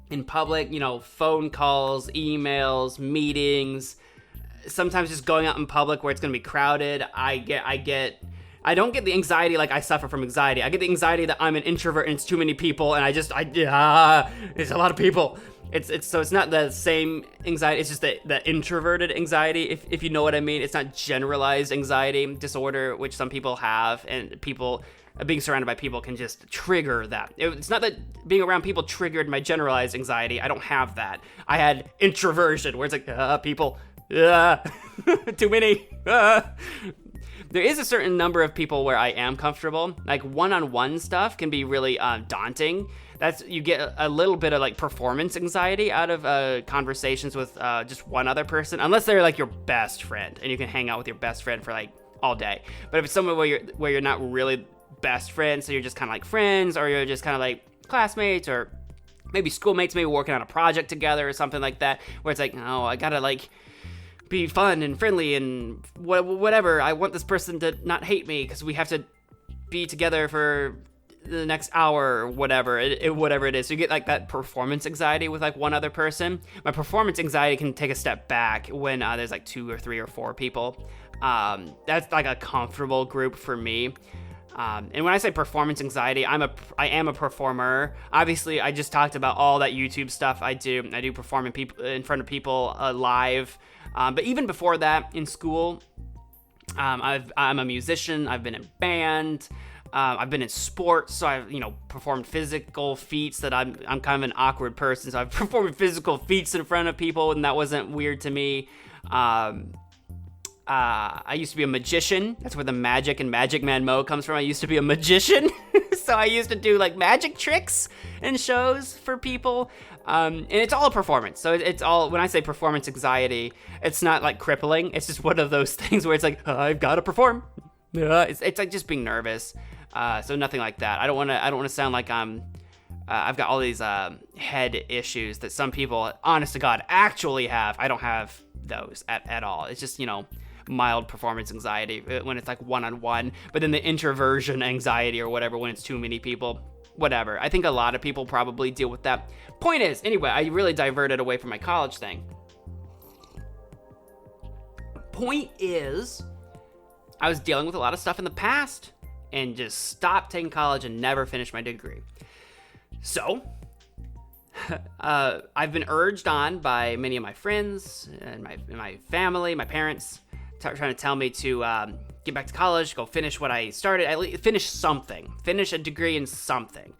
in public, phone calls, emails, meetings, sometimes just going out in public where it's going to be crowded. I don't get the anxiety like I suffer from anxiety. I get the anxiety that I'm an introvert and it's too many people, and it's a lot of people. It's not the same anxiety. It's just the introverted anxiety, if you know what I mean. It's not generalized anxiety disorder, which some people have, and people being surrounded by people can just trigger that. It's not that being around people triggered my generalized anxiety. I don't have that. I had introversion, where it's like, people, too many. There is a certain number of people where I am comfortable. Like one-on-one stuff can be really daunting. You get a little bit of like performance anxiety out of conversations with just one other person, unless they're like your best friend and you can hang out with your best friend for like all day. But if it's someone where you're not really best friends, so you're just kind of like friends, or you're just kind of like classmates, or maybe schoolmates, maybe working on a project together or something like that, where it's like, oh, I gotta like be fun and friendly and whatever. I want this person to not hate me because we have to be together for the next hour or whatever it is. So you get like that performance anxiety with like one other person. My performance anxiety can take a step back when there's like 2 or 3 or 4 people. That's like a comfortable group for me. And when I say performance anxiety, I am a performer. Obviously, I just talked about all that YouTube stuff I do. I do perform in front of people live. But even before that, in school, I'm a musician. I've been in band. I've been in sports, so I've, performed physical feats that I'm kind of an awkward person, so I've performed physical feats in front of people, and that wasn't weird to me. I used to be a magician. That's where the magic and Magic Man Mo comes from. I used to be a magician. So I used to do like magic tricks and shows for people. And it's all a performance. So it's all, when I say performance anxiety, it's not like crippling. It's just one of those things where it's like, I've got to perform. It's like just being nervous. So nothing like that. I don't want to sound like I've got all these head issues that some people, honest to God, actually have. I don't have those at all. It's just, mild performance anxiety when it's like one-on-one, but then the introversion anxiety or whatever when it's too many people, whatever. I think a lot of people probably deal with that. Point is, anyway, I really diverted away from my college thing. Point is, I was dealing with a lot of stuff in the past and just stopped taking college and never finished my degree. So, I've been urged on by many of my friends and my family, my parents, trying to tell me to get back to college, go finish what I started, at least finish something, finish a degree in something,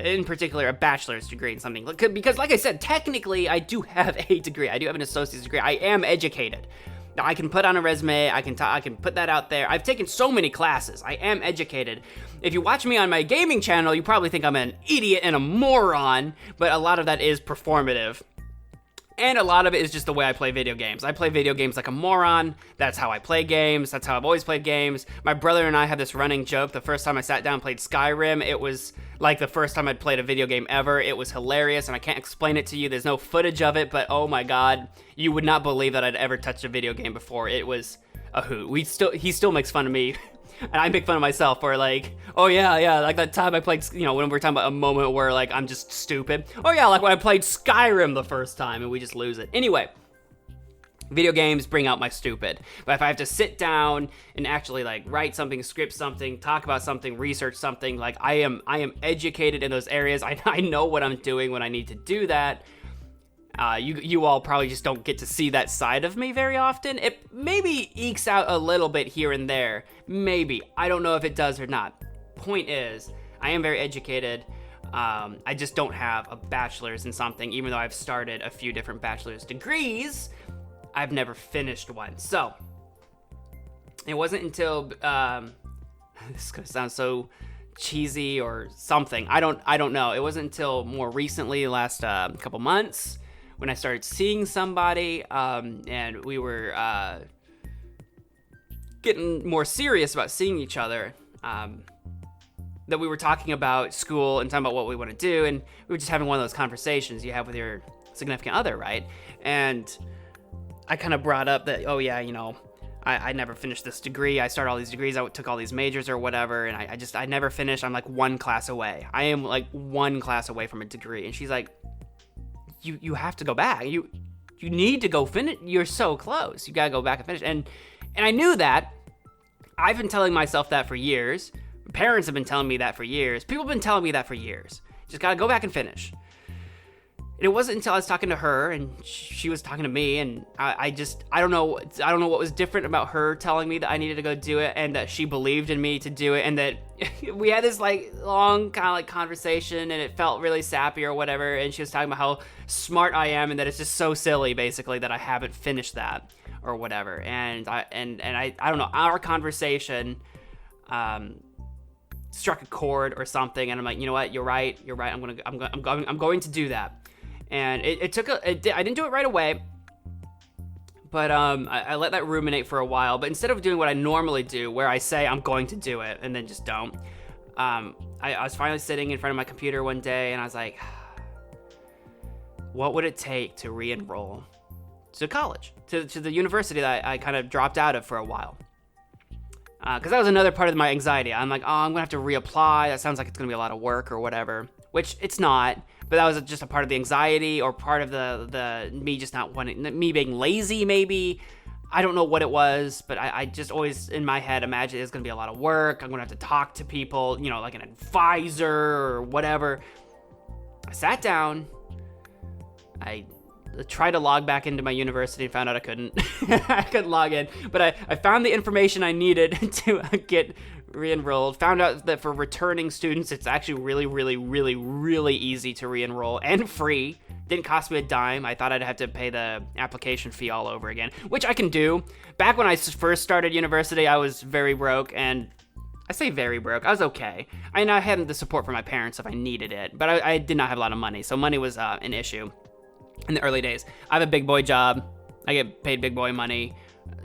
in particular a bachelor's degree in something. Because like I said, technically I do have a degree. I do have an associate's degree. I am educated. Now, I can put on a resume. I can put that out there. I've taken so many classes. I am educated. If you watch me on my gaming channel, you probably think I'm an idiot and a moron, but a lot of that is performative. And a lot of it is just the way I play video games. I play video games like a moron. That's how I play games. That's how I've always played games. My brother and I had this running joke. The first time I sat down and played Skyrim, it was like the first time I'd played a video game ever. It was hilarious, and I can't explain it to you. There's no footage of it, but oh my God, you would not believe that I'd ever touched a video game before. It was a hoot. He still makes fun of me. And I make fun of myself for like, oh yeah, like that time I played, when we're talking about a moment where like I'm just stupid. Oh yeah, like when I played Skyrim the first time and we just lose it. Anyway, video games bring out my stupid. But if I have to sit down and actually like write something, script something, talk about something, research something, like I am educated in those areas. I know what I'm doing when I need to do that. You all probably just don't get to see that side of me very often. It maybe ekes out a little bit here and there. Maybe. I don't know if it does or not. Point is, I am very educated. I just don't have a bachelor's in something, even though I've started a few different bachelor's degrees. I've never finished one. So, it wasn't until, this is gonna sound so cheesy or something. I don't know. It wasn't until more recently, last couple months, when I started seeing somebody, and we were getting more serious about seeing each other, that we were talking about school and talking about what we want to do, and we were just having one of those conversations you have with your significant other, right? And I kind of brought up that, oh yeah, I never finished this degree. I started all these degrees. I took all these majors or whatever, and I never finished. I'm like one class away. I am like one class away from a degree. And she's like, you have to go back. You need to go finish. You're so close. You gotta go back and finish. And I knew that. I've been telling myself that for years. Parents have been telling me that for years. People have been telling me that for years. Just gotta go back and finish. And it wasn't until I was talking to her and she was talking to me, and I don't know what was different about her telling me that I needed to go do it and that she believed in me to do it, and that we had this like long kind of like conversation, and it felt really sappy or whatever, and she was talking about how smart I am and that it's just so silly basically that I haven't finished that or whatever. And I don't know, our conversation struck a chord or something, and I'm like, you know what, you're right, I'm going to do that. And I didn't do it right away, but I let that ruminate for a while. But instead of doing what I normally do, where I say I'm going to do it and then just don't, I was finally sitting in front of my computer one day, and I was like, what would it take to re-enroll to college, to the university that I kind of dropped out of for a while? Because that was another part of my anxiety. I'm like, oh, I'm gonna have to reapply. That sounds like it's gonna be a lot of work or whatever, which it's not. But that was just a part of the anxiety, or part of the me just not wanting, me being lazy maybe. I don't know what it was, but I just always in my head imagine it's gonna be a lot of work. I'm gonna have to talk to people, like an advisor or whatever. I sat down. I tried to log back into my university and found out I couldn't. I couldn't log in, but I found the information I needed to get re-enrolled. Found out that for returning students, it's actually really, really, really, really easy to re-enroll and free. Didn't cost me a dime. I thought I'd have to pay the application fee all over again, which I can do. Back when I first started university, I was very broke, and I say very broke. I was okay. I had the support from my parents if I needed it, but I did not have a lot of money, so money was an issue in the early days. I have a big boy job. I get paid big boy money.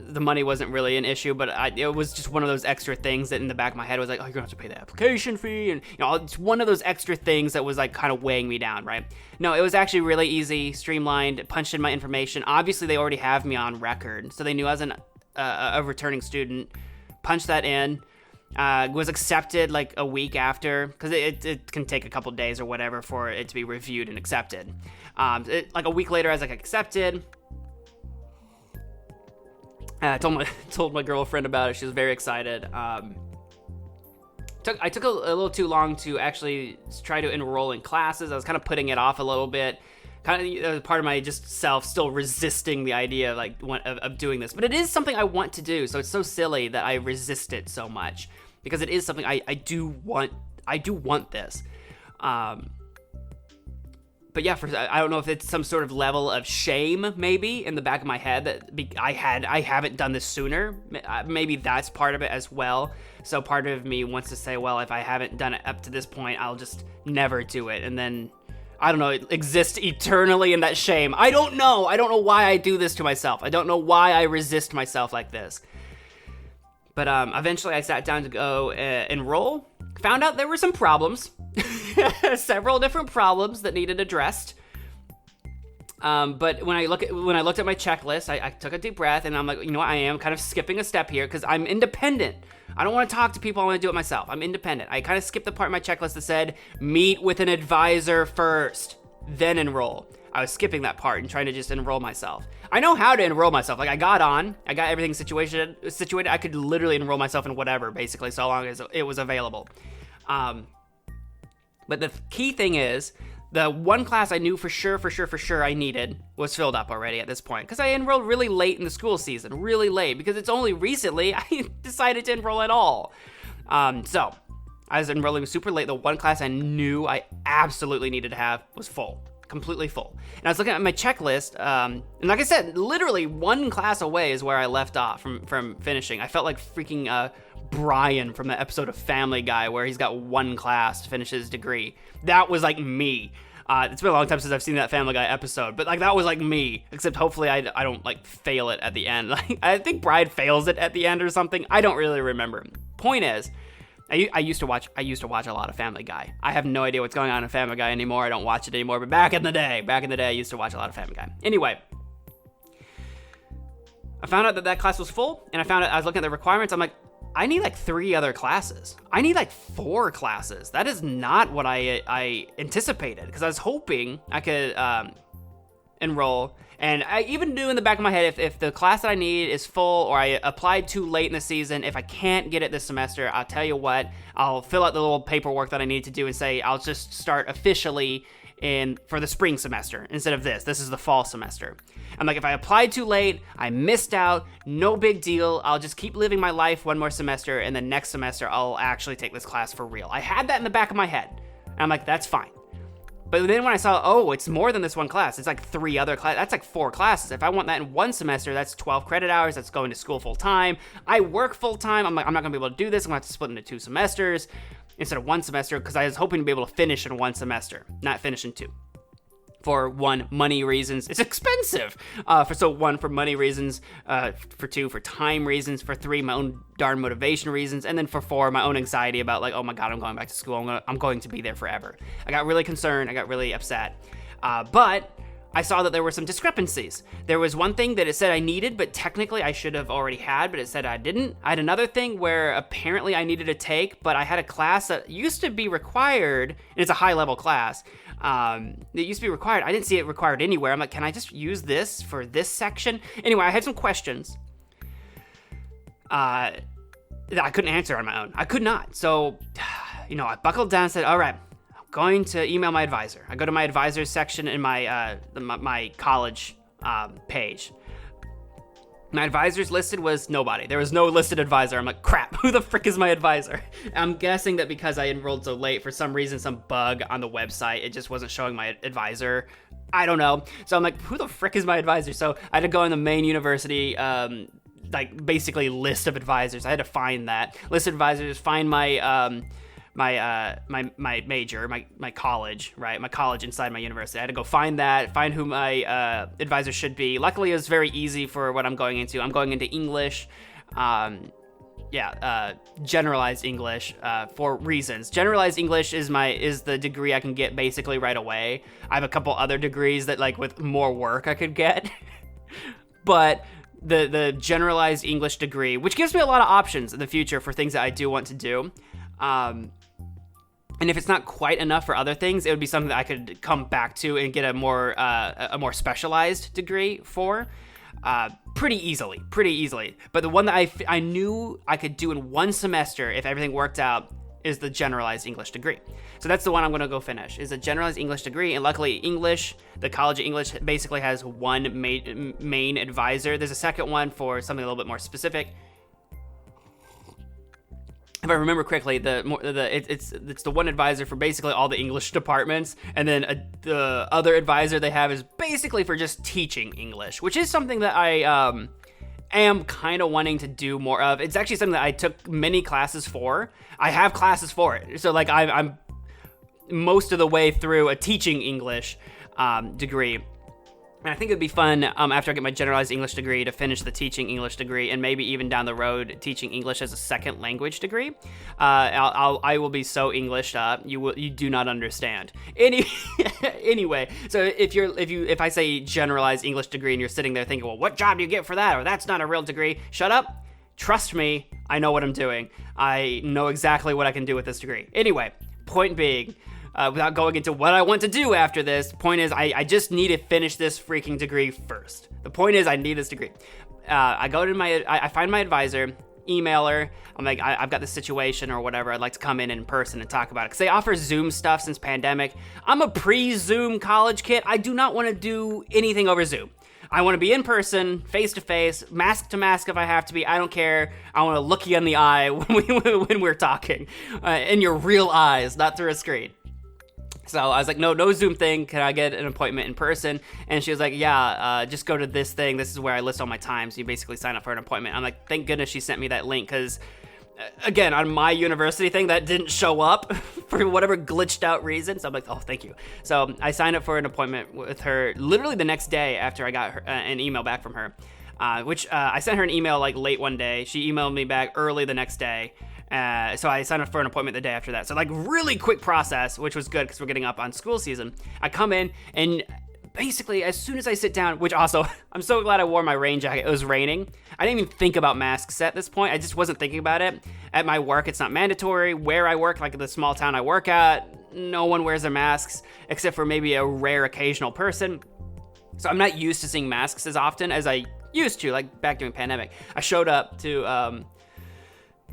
The money wasn't really an issue, but it was just one of those extra things that in the back of my head was like, oh, you're gonna have to pay the application fee, and it's one of those extra things that was like kind of weighing me down, right? No, it was actually really easy, streamlined, punched in my information. Obviously, they already have me on record, so they knew I was a returning student. Punched that in. Was accepted like a week after, because it can take a couple days or whatever for it to be reviewed and accepted. Like a week later, I was like accepted. I told my girlfriend about it. She was very excited. I took a little too long to actually try to enroll in classes. I was kind of putting it off a little bit. Kind of part of my just self still resisting the idea of doing this. But it is something I want to do. So it's so silly that I resist it so much, because it is something I do want. I do want this. But yeah, I don't know if it's some sort of level of shame maybe in the back of my head that I haven't done this sooner. Maybe that's part of it as well. So part of me wants to say, well, if I haven't done it up to this point, I'll just never do it. And then, I don't know, exist eternally in that shame. I don't know why I do this to myself. I don't know why I resist myself like this. But eventually I sat down to go enroll. Found out there were some problems. Several different problems that needed addressed. But when I looked at my checklist, I took a deep breath, and I'm like, you know what, I am kind of skipping a step here because I'm independent. I don't want to talk to people. I want to do it myself. I'm independent. I kind of skipped the part of my checklist that said meet with an advisor first, then enroll. I was skipping that part and trying to just enroll myself. I know how to enroll myself. Like, I got everything situated. I could literally enroll myself in whatever, basically, so long as it was available. But the key thing is, the one class I knew for sure I needed was filled up already at this point, because I enrolled really late in the school season, really late, because it's only recently I decided to enroll at all. So I was enrolling super late. The one class I knew I absolutely needed to have was full. Completely full. And I was looking at my checklist, and like I said, literally one class away is where I left off from finishing. I felt like freaking Brian from the episode of Family Guy where he's got one class to finish his degree. That was like me. It's been a long time since I've seen that Family Guy episode, but like that was like me, except hopefully I don't like fail it at the end. Like, I think Brian fails it at the end or something. I don't really remember. Point is, I used to watch a lot of Family Guy. I have no idea what's going on in Family Guy anymore. I don't watch it anymore, but back in the day, I used to watch a lot of Family Guy. Anyway, I found out that class was full, and I was looking at the requirements. I'm like, I need like 3 other classes. I need like 4 classes. That is not what I anticipated, because I was hoping I could enroll. And I even knew in the back of my head, if the class that I need is full, or I applied too late in the season, if I can't get it this semester, I'll tell you what, I'll fill out the little paperwork that I need to do and say I'll just start officially for the spring semester instead of this. This is the fall semester. I'm like, if I applied too late, I missed out, no big deal. I'll just keep living my life one more semester, and then next semester I'll actually take this class for real. I had that in the back of my head. And I'm like, that's fine. But then when I saw, oh, it's more than this one class, it's like 3 other classes, that's like 4 classes. If I want that in one semester, that's 12 credit hours, that's going to school full time. I work full time. I'm like, I'm not gonna be able to do this. I'm gonna have to split into 2 semesters instead of 1 semester, because I was hoping to be able to finish in 1 semester, not finish in 2. For 1, money reasons. It's expensive. For money reasons. For 2, for time reasons. For 3, my own darn motivation reasons. And then for 4, my own anxiety about like, oh my God, I'm going back to school. I'm going to be there forever. I got really concerned. I got really upset. But I saw that there were some discrepancies. There was one thing that it said I needed, but technically I should have already had, but it said I didn't. I had another thing where apparently I needed to take, but I had a class that used to be required, and it's a high-level class. It used to be required. I didn't see it required anywhere. I'm like, can I just use this for this section? Anyway, I had some questions that I couldn't answer on my own. I could not. So, I buckled down and said, all right, going to email my advisor. I go to my advisor section in my college page. My advisors listed was nobody. There was no listed advisor. I'm like, crap, who the frick is my advisor? I'm guessing that because I enrolled so late, for some reason, some bug on the website, it just wasn't showing my advisor. I don't know. So I'm like, who the frick is my advisor? So I had to go in the main university, basically list of advisors. I had to find that. List of advisors, find my my major, my college, right? My college inside my university. I had to go find that, find who my advisor should be. Luckily, it was very easy for what I'm going into. I'm going into English, generalized English for reasons. Generalized English is the degree I can get basically right away. I have a couple other degrees that like with more work I could get, but the generalized English degree, which gives me a lot of options in the future for things that I do want to do. And if it's not quite enough for other things, it would be something that I could come back to and get a more specialized degree for pretty easily. But the one that I knew I could do in one semester if everything worked out is the generalized English degree. So that's the one I'm going to go finish, is a generalized English degree. And luckily English, the College of English basically has one main advisor. There's a second one for something a little bit more specific. If I remember correctly, it's the one advisor for basically all the English departments, and then the other advisor they have is basically for just teaching English, which is something that I am kind of wanting to do more of. It's actually something that I took many classes for. I have classes for it, so like I'm most of the way through a teaching English degree. And I think it'd be fun after I get my generalized English degree to finish the teaching English degree, and maybe even down the road teaching English as a second language degree. I will be so Englished up you do not understand. Anyway, so if I say generalized English degree and you're sitting there thinking, well, what job do you get for that? Or that's not a real degree. Shut up. Trust me, I know what I'm doing. I know exactly what I can do with this degree. Anyway, point being. Without going into what I want to do after this, point is I just need to finish this freaking degree first. The point is I need this degree. I go to I find my advisor, email her. I'm like, I've got this situation or whatever. I'd like to come in person and talk about it. Because they offer Zoom stuff since pandemic. I'm a pre-Zoom college kid. I do not want to do anything over Zoom. I want to be in person, face to face, mask to mask if I have to be. I don't care. I want to look you in the eye when we're talking. In your real eyes, not through a screen. So I was like, no Zoom thing. Can I get an appointment in person? And she was like, yeah, just go to this thing. This is where I list all my times. You basically sign up for an appointment. I'm like, thank goodness she sent me that link, because again, on my university thing, that didn't show up for whatever glitched out reason. So I'm like, oh, thank you. So I signed up for an appointment with her literally the next day after I got an email back from her, which I sent her an email like late one day. She emailed me back early the next day. So I signed up for an appointment the day after that. So like really quick process, which was good because we're getting up on school season. I come in and basically as soon as I sit down, which also I'm so glad I wore my rain jacket. It was raining. I didn't even think about masks at this point. I just wasn't thinking about it. At my work, it's not mandatory. Where I work, like the small town I work at, no one wears their masks except for maybe a rare occasional person. So I'm not used to seeing masks as often as I used to, like back during pandemic. I showed up to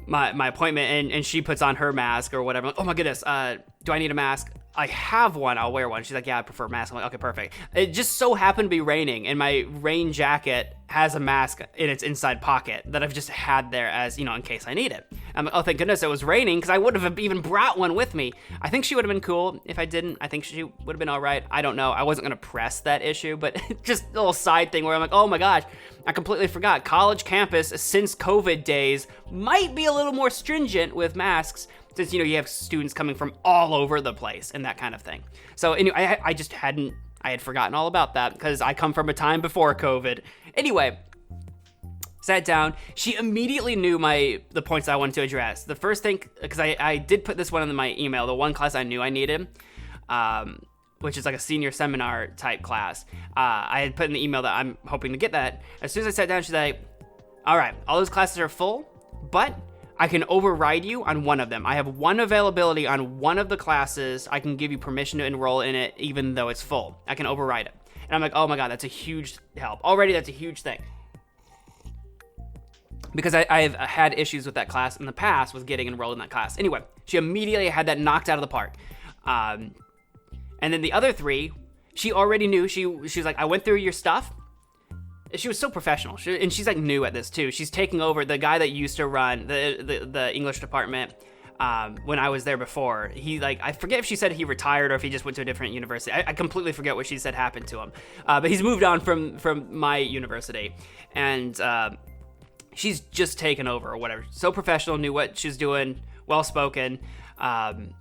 my appointment and she puts on her mask or whatever. I'm like, oh my goodness, do I need a mask? I have one, I'll wear one. She's like, yeah, I prefer mask. I'm like, okay, perfect. It just so happened to be raining and my rain jacket has a mask in its inside pocket that I've just had there as, in case I need it. I'm like, oh, thank goodness it was raining because I would have even brought one with me. I think she would have been cool if I didn't. I think she would have been all right. I don't know. I wasn't going to press that issue, but just a little side thing where I'm like, oh my gosh, I completely forgot. College campus since COVID days might be a little more stringent with masks since, you have students coming from all over the place and that kind of thing. So anyway, I had forgotten all about that because I come from a time before COVID. Anyway, sat down. She immediately knew the points I wanted to address. The first thing, because I did put this one in my email, the one class I knew I needed, which is like a senior seminar type class. I had put in the email that I'm hoping to get that. As soon as I sat down, she's like, all right, all those classes are full, but I can override you on one of them. I have one availability on one of the classes. I can give you permission to enroll in it even though it's full. I can override it. And I'm like, oh my God, that's a huge help. Already, that's a huge thing. Because I've had issues with that class in the past with getting enrolled in that class. Anyway, she immediately had that knocked out of the park. And then the other 3, she already knew. She was like, I went through your stuff. She was so professional, and she's like new at this too. She's taking over the guy that used to run the English department when I was there before. He I forget if she said he retired or if he just went to a different university. I completely forget what she said happened to him. But he's moved on from my university, and she's just taken over or whatever. So professional, knew what she was doing, well spoken. And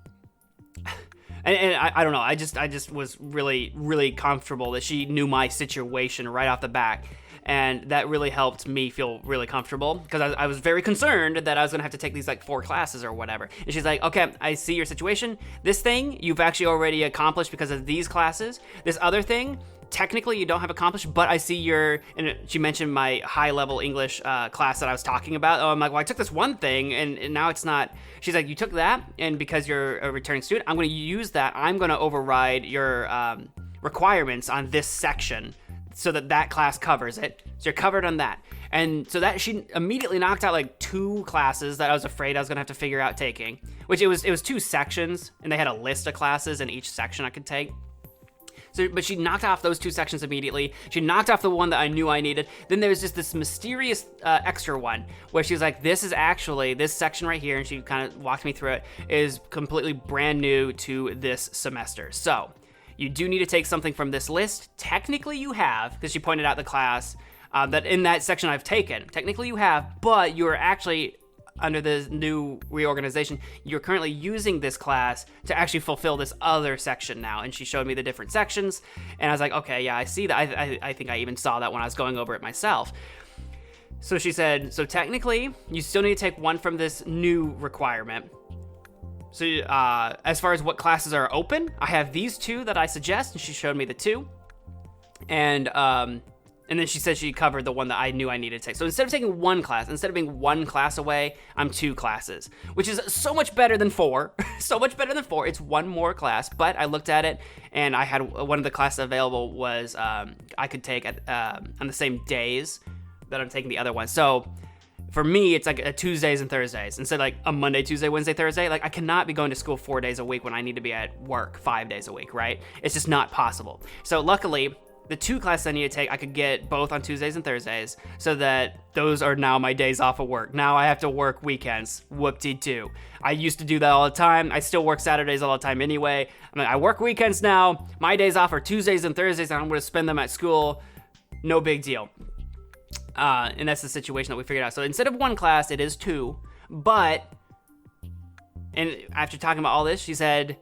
I don't know. I just was really, really comfortable that she knew my situation right off the bat. And that really helped me feel really comfortable, because I was very concerned that I was going to have to take these 4 classes or whatever. And she's like, okay, I see your situation. This thing you've actually already accomplished because of these classes. This other thing, technically you don't have accomplished, but I see and she mentioned my high-level English class that I was talking about. I'm like, well, I took this one thing, and now it's not. She's like, you took that, and because you're a returning student, I'm going to use that. I'm going to override your requirements on this section, so that class covers it. So you're covered on that. And so that she immediately knocked out 2 classes that I was afraid I was gonna have to figure out taking, which it was 2 sections, and they had a list of classes in each section I could take. So, but she knocked off those 2 sections immediately. She knocked off the one that I knew I needed. Then there was just this mysterious extra one where she was like, this is actually, this section right here, and she kind of walked me through it, is completely brand new to this semester. So you do need to take something from this list. Technically you have, because she pointed out the class that in that section I've taken. Technically you have, but you're actually, under the new reorganization, you're currently using this class to actually fulfill this other section now. And she showed me the different sections, and I was like, okay, yeah, I see that. I think I even saw that when I was going over it myself. So she said, so technically you still need to take one from this new requirement. So as far as what classes are open, I have these 2 that I suggest, and she showed me the 2. And then she said she covered the one that I knew I needed to take. So instead of taking 1 class, instead of being 1 class away, I'm 2 classes, which is so much better than 4. So much better than 4. It's 1 more class, but I looked at it, and I had one of the classes available was I could take on the same days that I'm taking the other one. So for me, it's a Tuesdays and Thursdays instead of a Monday, Tuesday, Wednesday, Thursday. I cannot be going to school 4 days a week when I need to be at work 5 days a week, right? It's just not possible. So luckily, the 2 classes I need to take, I could get both on Tuesdays and Thursdays, so that those are now my days off of work. Now I have to work weekends. Whoop-de-doo. I used to do that all the time. I still work Saturdays all the time anyway. I work weekends now. My days off are Tuesdays and Thursdays, and I'm going to spend them at school. No big deal. And that's the situation that we figured out. So instead of 1 class, it is 2. But, and after talking about all this, she said,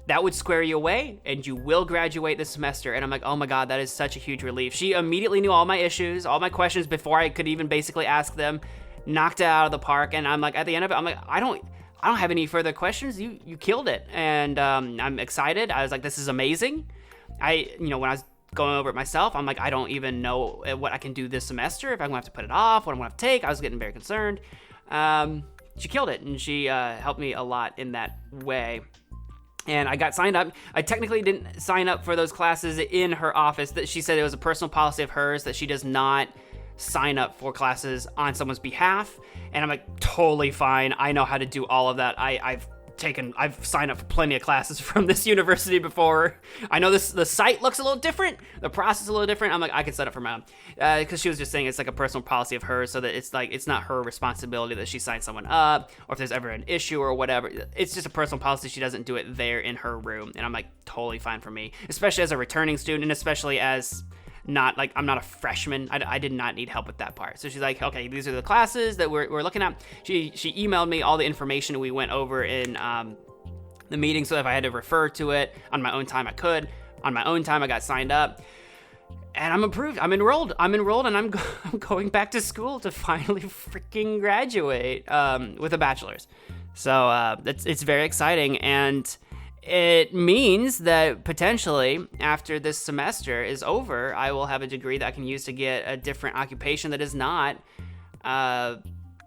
that would square you away, and you will graduate this semester. And I'm like, oh my God, that is such a huge relief. She immediately knew all my issues, all my questions before I could even basically ask them, knocked it out of the park. And I'm like, at the end of it, I'm like, I don't have any further questions. You killed it. And I'm excited. I was like, this is amazing. When I was going over it myself, I'm like, I don't even know what I can do this semester, if I'm gonna have to put it off, what I'm gonna have to take. I was getting very concerned. She killed it, and she helped me a lot in that way. And I got signed up. I technically didn't sign up for those classes in her office. That she said it was a personal policy of hers that she does not sign up for classes on someone's behalf. And I'm like, totally fine. I know how to do all of that. I've signed up for plenty of classes from this university before. I know the site looks a little different, the process is a little different. I'm like, I can set up for my own, because she was just saying it's a personal policy of hers, so that it's not her responsibility that she signs someone up, or if there's ever an issue or whatever. It's just a personal policy. She doesn't do it there in her room, and I'm like, totally fine for me, especially as a returning student, and especially as I'm not a freshman. I did not need help with that part. So she's like, okay, these are the classes that we're looking at. She emailed me all the information we went over in the meeting, so if I had to refer to it on my own time, I could. On my own time, I got signed up, and I'm approved. I'm enrolled, and I'm going back to school to finally freaking graduate with a bachelor's. So it's very exciting, and it means that potentially after this semester is over, I will have a degree that I can use to get a different occupation that is not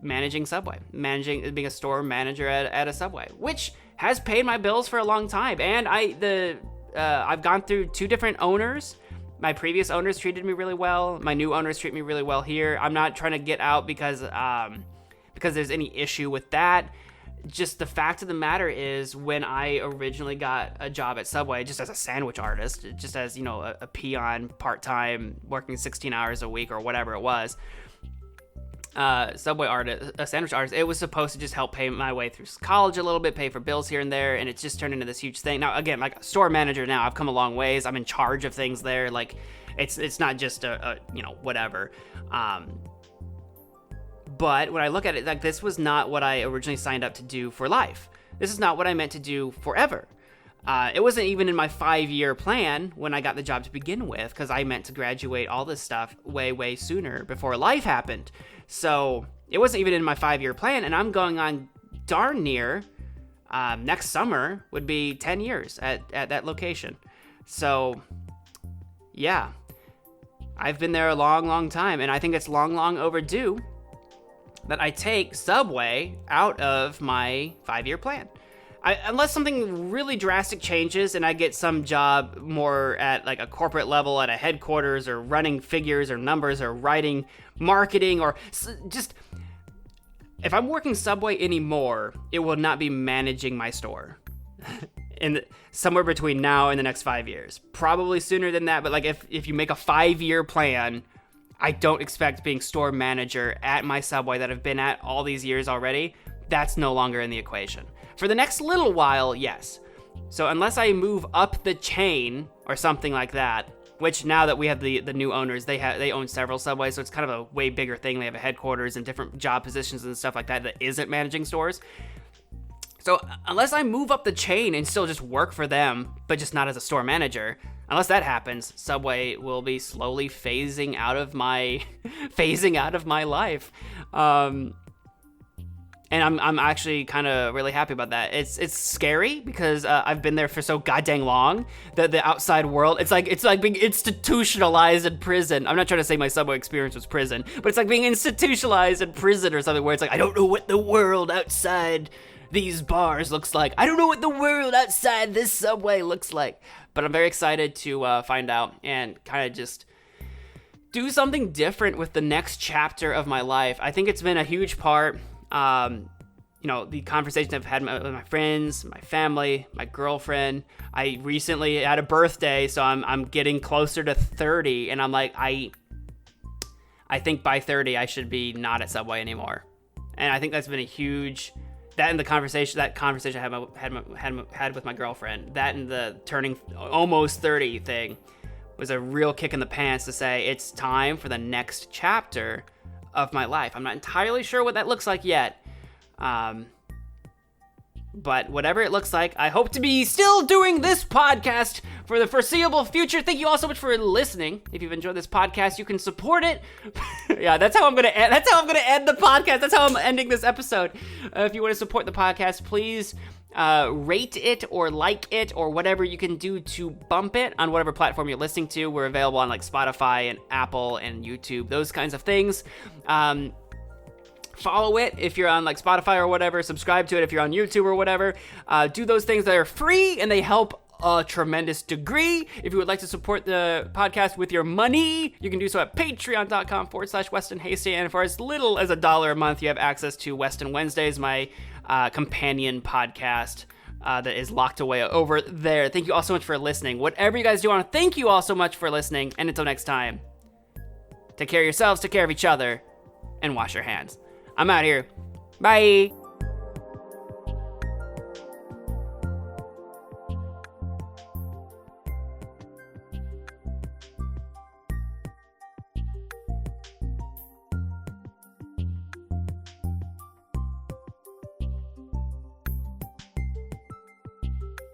managing Subway, being a store manager at a Subway, which has paid my bills for a long time. And I've gone through 2 different owners. My previous owners treated me really well. My new owners treat me really well here. I'm not trying to get out because there's any issue with that. just the fact of the matter is, when I originally got a job at Subway, just as a sandwich artist, just as, a peon part-time working 16 hours a week or whatever it was, Subway artist, a sandwich artist, it was supposed to just help pay my way through college a little bit, pay for bills here and there, and it's just turned into this huge thing. Now, again, like a store manager now, I've come a long ways. I'm in charge of things there. Like, it's not just a whatever. But when I look at it, like, this was not what I originally signed up to do for life. This is not what I meant to do forever. It wasn't even in my 5-year plan when I got the job to begin with, because I meant to graduate all this stuff way, way sooner before life happened. So it wasn't even in my 5-year plan, and I'm going on darn near, next summer would be 10 years at that location. So, yeah, I've been there a long, long time, and I think it's long, long overdue that I take Subway out of my 5-year plan. Unless something really drastic changes and I get some job more at like a corporate level at a headquarters, or running figures or numbers, or writing marketing, or just, if I'm working Subway anymore, it will not be managing my store. Somewhere between now and the next 5 years. Probably sooner than that, but like if you make a 5-year plan, I don't expect being store manager at my Subway that I've been at all these years already. That's no longer in the equation. For the next little while, yes. So unless I move up the chain or something like that, which now that we have the new owners, they own several Subways, so it's kind of a way bigger thing. They have a headquarters and different job positions and stuff like that isn't managing stores. So unless I move up the chain and still just work for them, but just not as a store manager, unless that happens, Subway will be slowly phasing out of my life. And I'm actually kind of really happy about that. It's scary because I've been there for so goddamn long that the outside world, it's like being institutionalized in prison. I'm not trying to say my Subway experience was prison, but it's like being institutionalized in prison or something, where it's like, I don't know what the world outside these bars looks like. I don't know what the world outside this Subway looks like. But I'm very excited to find out and kind of just do something different with the next chapter of my life. I think it's been a huge part. The conversations I've had with my friends, my family, my girlfriend. I recently had a birthday, so I'm getting closer to 30, and I'm like, I think by 30 I should be not at Subway anymore. And I think that's been a huge, that conversation I had with my girlfriend, that and the turning almost 30 thing was a real kick in the pants to say it's time for the next chapter of my life. I'm not entirely sure what that looks like yet. But whatever it looks like, I hope to be still doing this podcast for the foreseeable future. Thank you all so much for listening. If you've enjoyed this podcast, you can support it. Yeah, that's how I'm gonna end the podcast. That's how I'm ending this episode. If you want to support the podcast, please rate it or like it or whatever you can do to bump it on whatever platform you're listening to. We're available on like Spotify and Apple and YouTube, those kinds of things. Follow it if you're on like Spotify or whatever. Subscribe to it if you're on YouTube or whatever. Do those things that are free and they help a tremendous degree. If you would like to support the podcast with your money, you can do so at patreon.com/Weston Hasty. And for as little as $1 a month, you have access to Weston Wednesdays, my companion podcast that is locked away over there. Thank you all so much for listening. Whatever you guys do, I want to thank you all so much for listening. And until next time, take care of yourselves, take care of each other, and wash your hands. I'm out here. Bye.